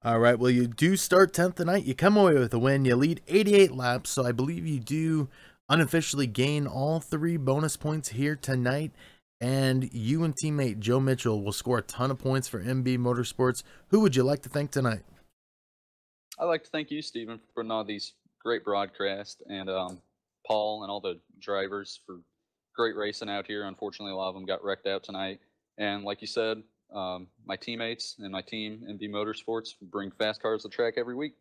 All right, well, you do start 10th tonight. You come away with a win. You lead 88 laps, so I believe you do unofficially gain all 3 bonus points here tonight. And you and teammate Joe Mitchell will score a ton of points for MB Motorsports. Who would you like to thank tonight? I'd like to thank you, Stephen, for putting all these great broadcasts, and Paul and all the drivers for great racing out here. Unfortunately, a lot of them got wrecked out tonight. And like you said, my teammates and my team, MB Motorsports, bring fast cars to the track every week.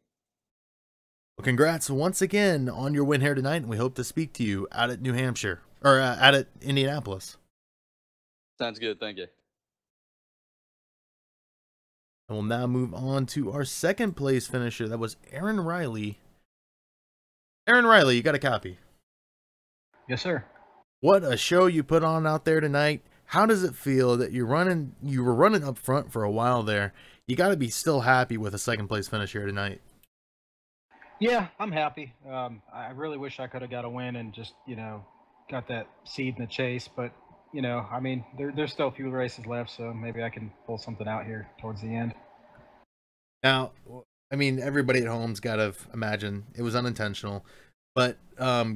Well, congrats once again on your win here tonight, and we hope to speak to you out at New Hampshire, or out at Indianapolis. Sounds good. Thank you. And we'll now move on to our second place finisher. That was Aaron Riley. Aaron Riley, you got a copy? Yes, sir. What a show you put on out there tonight. How does it feel that you were running up front for a while there? You got to be still happy with a second place finish here tonight. Yeah, I'm happy. I really wish I could have got a win and just, you know, got that seed in the chase. But, you know, I mean, there's still a few races left, so maybe I can pull something out here towards the end. Now, I mean, everybody at home's got to imagine it was unintentional. But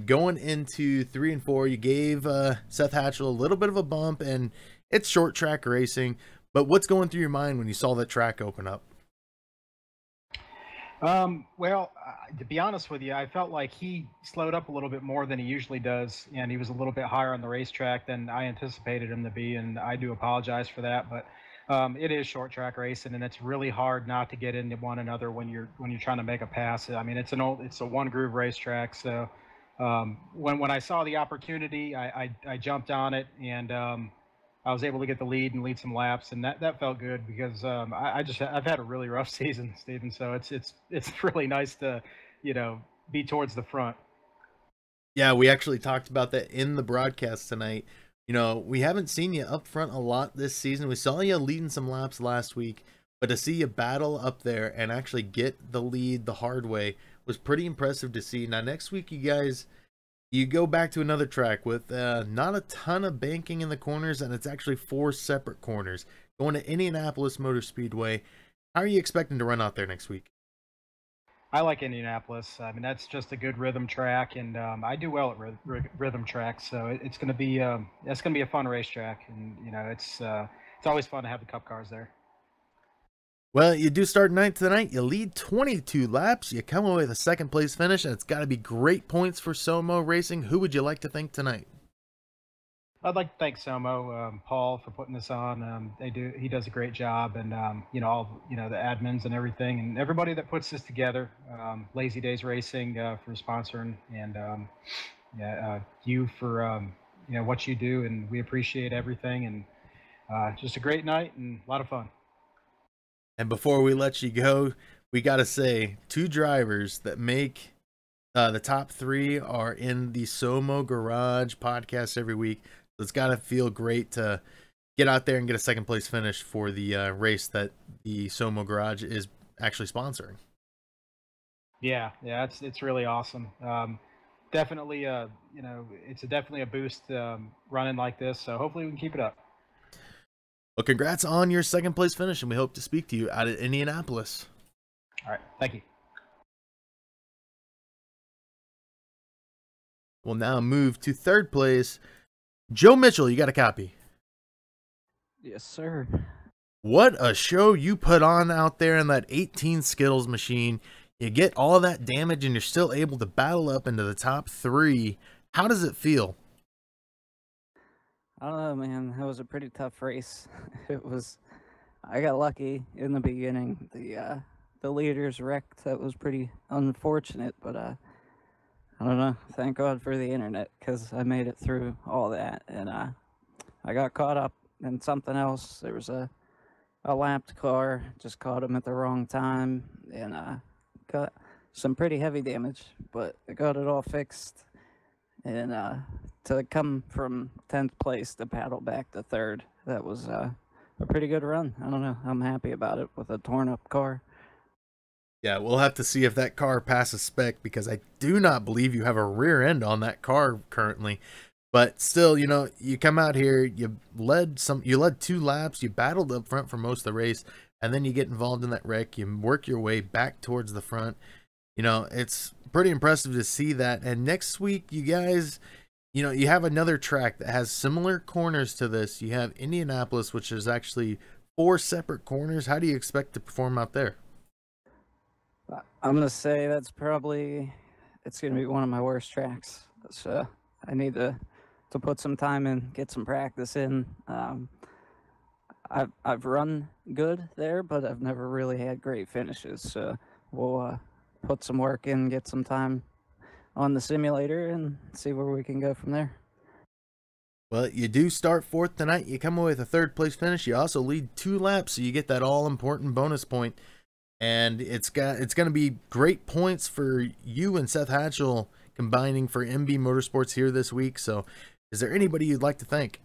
going into 3 and 4, you gave Seth Hatchell a little bit of a bump, and it's short track racing. But what's going through your mind when you saw that track open up? Well, to be honest with you, I felt like he slowed up a little bit more than he usually does, and he was a little bit higher on the racetrack than I anticipated him to be, and I do apologize for that. But it is short track racing, and it's really hard not to get into one another when you're trying to make a pass. I mean, it's a one groove racetrack, so when I saw the opportunity, I jumped on it, and I was able to get the lead and lead some laps, and that felt good because I've had a really rough season, Stephen. So it's really nice to, be towards the front. Yeah, we actually talked about that in the broadcast tonight. We haven't seen you up front a lot this season. We saw you leading some laps last week, but to see you battle up there and actually get the lead the hard way was pretty impressive to see. Now, next week, you go back to another track with not a ton of banking in the corners, and it's actually 4 separate corners. Going to Indianapolis Motor Speedway. How are you expecting to run out there next week? I like Indianapolis. I mean, that's just a good rhythm track, and I do well at rhythm tracks. So it's going to be a fun racetrack, and it's always fun to have the Cup cars there. Well, you do start ninth tonight. You lead 22 laps. You come away with a second place finish, and it's got to be great points for SoMO Racing. Who would you like to thank tonight? I'd like to thank SoMO, Paul, for putting this on. He does a great job, and all the admins and everything, and everybody that puts this together. Lazy Days Racing for sponsoring, and you for what you do, and we appreciate everything. And just a great night and a lot of fun. And before we let you go, we got to say 2 drivers that make the top 3 are in the SoMO Garage podcast every week. So it's got to feel great to get out there and get a second place finish for the race that the SoMO Garage is actually sponsoring. Yeah, it's really awesome. Definitely, it's definitely a boost running like this. So hopefully we can keep it up. Well, congrats on your second place finish, and we hope to speak to you out at Indianapolis. All right, thank you. We'll now move to third place. Joe Mitchell, you got a copy? Yes, sir. What a show you put on out there in that 18 Skittles machine. You get all of that damage, and you're still able to battle up into the top 3. How does it feel? I don't know, man. It was a pretty tough race. I got lucky in the beginning. The leaders wrecked. That was pretty unfortunate, but I don't know. Thank God for the internet, because I made it through all that, and I got caught up in something else. There was a lapped car, just caught him at the wrong time, and got some pretty heavy damage, but I got it all fixed. And to come from 10th place to paddle back to 3rd, that was a pretty good run. I don't know. I'm happy about it with a torn up car. Yeah, we'll have to see if that car passes spec, because I do not believe you have a rear end on that car currently. But still, you come out here, you led 2 laps, you battled up front for most of the race, and then you get involved in that wreck. You work your way back towards the front. It's pretty impressive to see that. And next week, you guys, you have another track that has similar corners to this. You have Indianapolis, which is actually 4 separate corners. How do you expect to perform out there? I'm going to say it's going to be one of my worst tracks. So I need to put some time in, get some practice in. I've run good there, but I've never really had great finishes. So we'll put some work in, get some time on the simulator, and see where we can go from there. Well, you do start 4th tonight. You come away with a 3rd place finish. You also lead 2 laps, so you get that all-important bonus point. And it's going to be great points for you and Seth Hatchell combining for MB Motorsports here this week. So is there anybody you'd like to thank?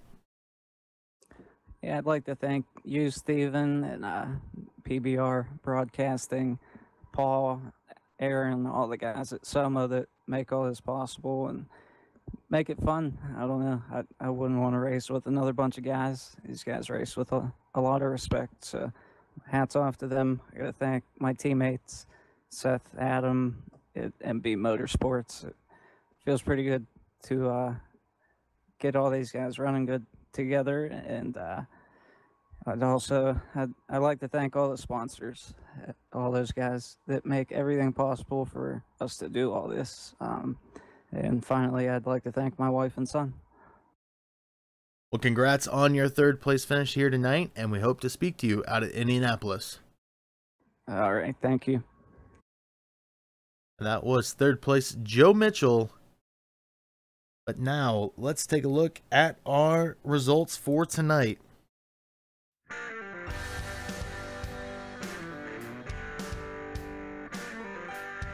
Yeah, I'd like to thank you, Steven, and PBR Broadcasting, Paul, Aaron, all the guys at SoMO that make all this possible and make it fun. I don't know. I wouldn't want to race with another bunch of guys. These guys race with a lot of respect. So hats off to them. I got to thank my teammates, Seth, Adam, at MB Motorsports. It feels pretty good to get all these guys running good together, and I'd like to thank all the sponsors, all those guys that make everything possible for us to do all this. And finally, I'd like to thank my wife and son. Well, congrats on your third place finish here tonight, and we hope to speak to you out at Indianapolis. All right, thank you. That was third place Joe Mitchell. But now let's take a look at our results for tonight.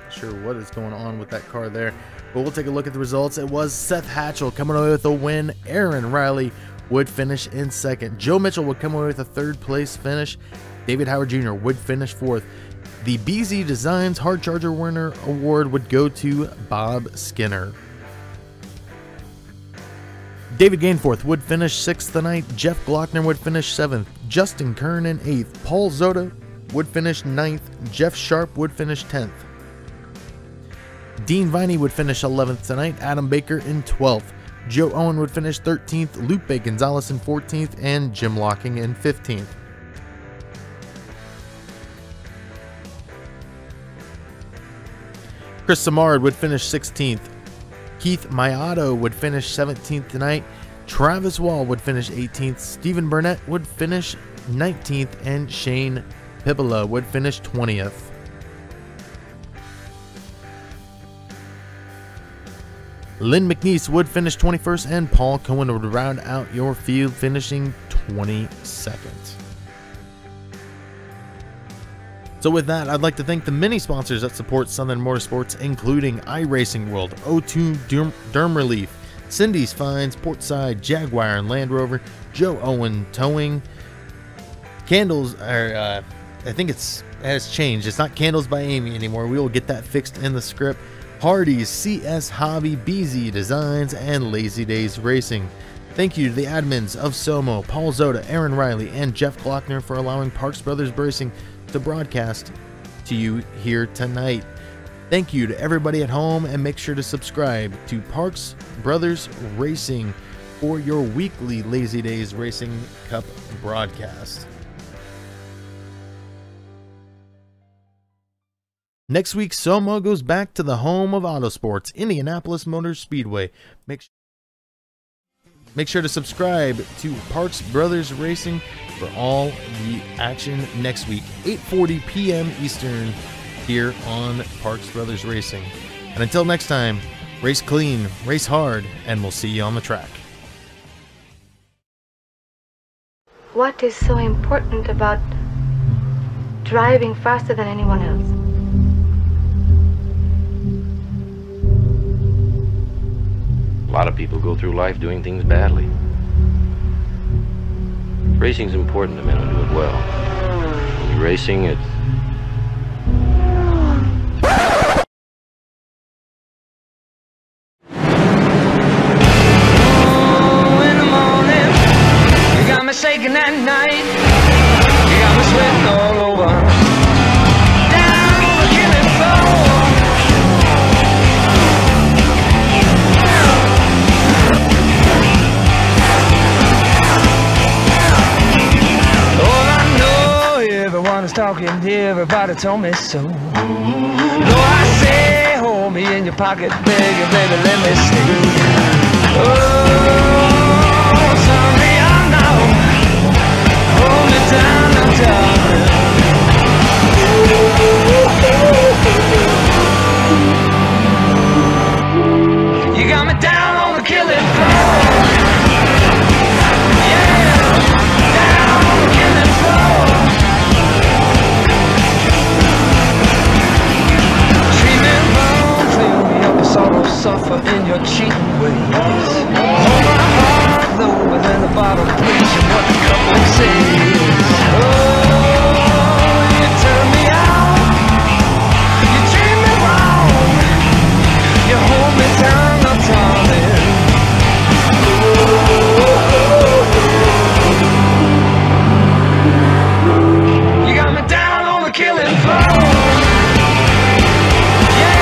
Not sure what is going on with that car there, but we'll take a look at the results. It was Seth Hatchell coming away with a win. Aaron Riley would finish in second. Joe Mitchell would come away with a third place finish. David Howard Jr. would finish fourth. The BZ Designs Hard Charger Winner Award would go to Bob Skinner. David Gainforth would finish 6th tonight. Jeff Glockner would finish 7th. Justin Kern in 8th. Paul Zoda would finish 9th. Jeff Sharp would finish 10th. Dean Viney would finish 11th tonight. Adam Baker in 12th. Joe Owen would finish 13th. Lupe Gonzalez in 14th. And Jim Locking in 15th. Chris Samard would finish 16th. Keith Mayato would finish 17th tonight. Travis Wall would finish 18th. Stephen Burnett would finish 19th. And Shane Pibola would finish 20th. Lynn McNeese would finish 21st. And Paul Cohen would round out your field, finishing 22nd. So with that, I'd like to thank the many sponsors that support Southern Motorsports, including iRacing World, O2 Derm Relief, Cindy's Finds, Portside, Jaguar and Land Rover, Joe Owen Towing, Candles, I think it has changed. It's not Candles by Amy anymore. We will get that fixed in the script. Hardee's, CS Hobby, BZ Designs, and Lazy Days Racing. Thank you to the admins of SoMO, Paul Zoda, Aaron Riley, and Jeff Glockner for allowing Parks Brothers Racing to broadcast to you here tonight. Thank you to everybody at home, and make sure to subscribe to Parks Brothers Racing for your weekly Lazy Days Racing Cup broadcast. Next week, SoMO goes back to the home of autosports, Indianapolis Motor Speedway. Make sure to subscribe to Parks Brothers Racing for all the action next week, 8:40 p.m. Eastern, here on Parks Brothers Racing. And until next time, race clean, race hard, and we'll see you on the track. What is so important about driving faster than anyone else? A lot of people go through life doing things badly. Racing's important to men who do it well. When you're racing, it's... Oh, in the morning, you got me shaking at night. You got me sweating all over. Down on the killing floor. Everyone's talking, everybody told me so. Though I say, hold me in your pocket, baby, baby, let me stay. Oh, turn me on now, hold me down, down. You got me down on the killing floor. Yeah, down on the killing floor. Sorrow suffer in your cheating ways. Hold my heart low within the bottle, please, and what the coupling says. Oh, you turn me out, you treat me wrong, you hold me down, I'm darling. You got me down on the killing floor. Yeah.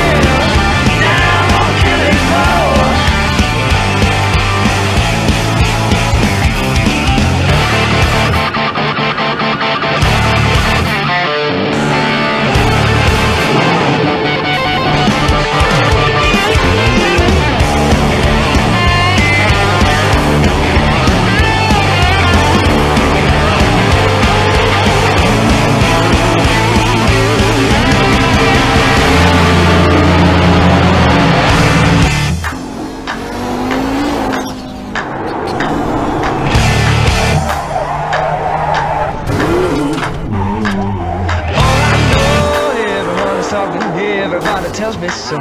tells me so.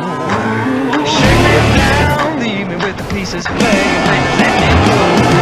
Shake me down, leave me with the pieces, baby, let me go.